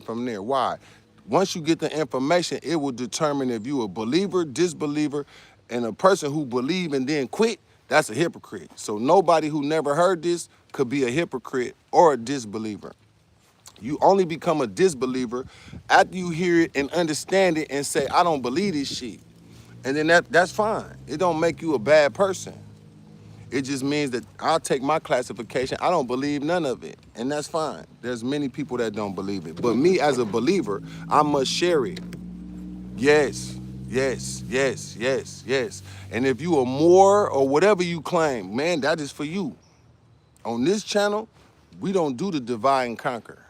from there. Why? Once you get the information, it will determine if you a believer, disbeliever, and a person who believe and then quit, that's a hypocrite. So nobody who never heard this could be a hypocrite or a disbeliever. You only become a disbeliever after you hear it and understand it and say, I don't believe this shit. And then that's fine. It don't make you a bad person. It just means that I'll take my classification. I don't believe none of it, and that's fine. There's many people that don't believe it. But me as a believer, I must share it. Yes, yes, yes, yes, yes. And if you are more or whatever you claim, man, that is for you. On this channel, we don't do the divide and conquer.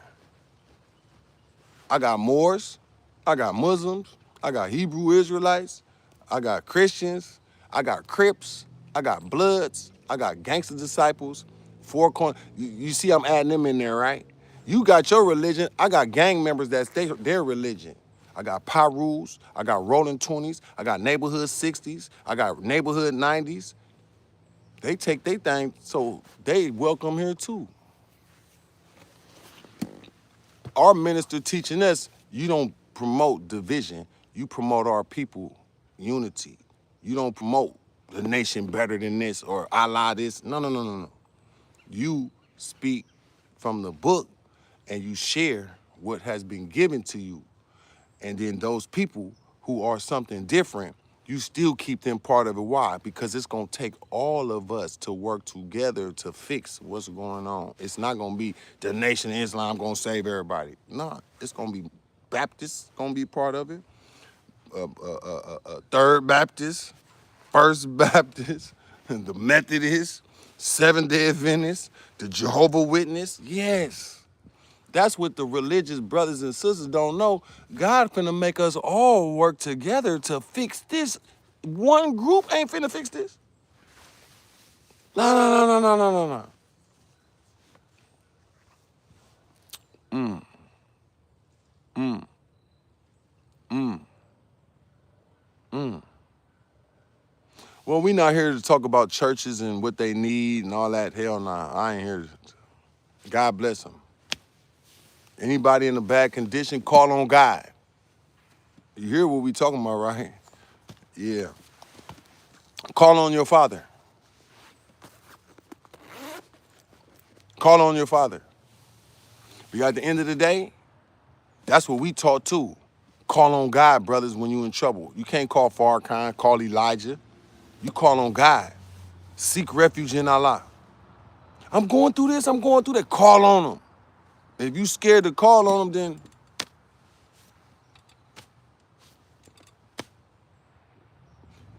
I got Moors, I got Muslims, I got Hebrew Israelites, I got Christians, I got Crips, I got Bloods, I got gangster disciples, four corners. You see I'm adding them in there, right? You got your religion, I got gang members that's their religion. I got Pyrus, I got Rolling 20s, I got Neighborhood 60s, I got Neighborhood 90s. They take their thing, so they welcome here too. Our minister teaching us, you don't promote division, you promote our people unity. You don't promote the nation better than this or Allah this. No, no, no, no, no. You speak from the book and you share what has been given to you. And then those people who are something different, you still keep them part of it. Why? Because it's gonna take all of us to work together to fix what's going on. It's not gonna be the Nation of Islam gonna save everybody. No, it's gonna be Baptists gonna be part of it, Third Baptist, First Baptist, the Methodist, Seventh-day Adventist, the Jehovah Witness. Yes. That's what the religious brothers and sisters don't know. God finna make us all work together to fix this. One group ain't finna fix this. No, no, no, no, no, no, no. Well, we not here to talk about churches and what they need and all that. Hell nah, I ain't here. God bless them. Anybody in a bad condition, call on God. You hear what we talking about, right? Yeah. Call on your father. Call on your father. Because at the end of the day, that's what we taught too. Call on God, brothers, when you're in trouble. You can't call Farrakhan, call Elijah. You call on God. Seek refuge in Allah. I'm going through this, I'm going through that. Call on him. If you scared to call on him, then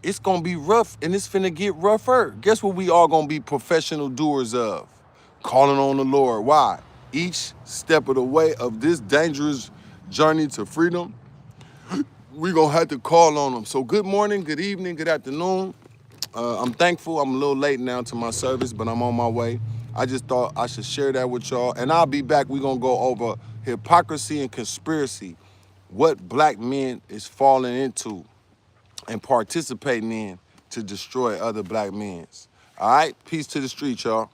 it's gonna be rough and it's finna get rougher. Guess what we all gonna be professional doers of? Calling on the Lord. Why? Each step of the way of this dangerous journey to freedom, we gonna have to call on him. So good morning, good evening, good afternoon. I'm thankful. I'm a little late now to my service, but I'm on my way. I just thought I should share that with y'all. And I'll be back. We're gonna go over hypocrisy and conspiracy, what black men is falling into and participating in to destroy other black men. All right, peace to the street, y'all.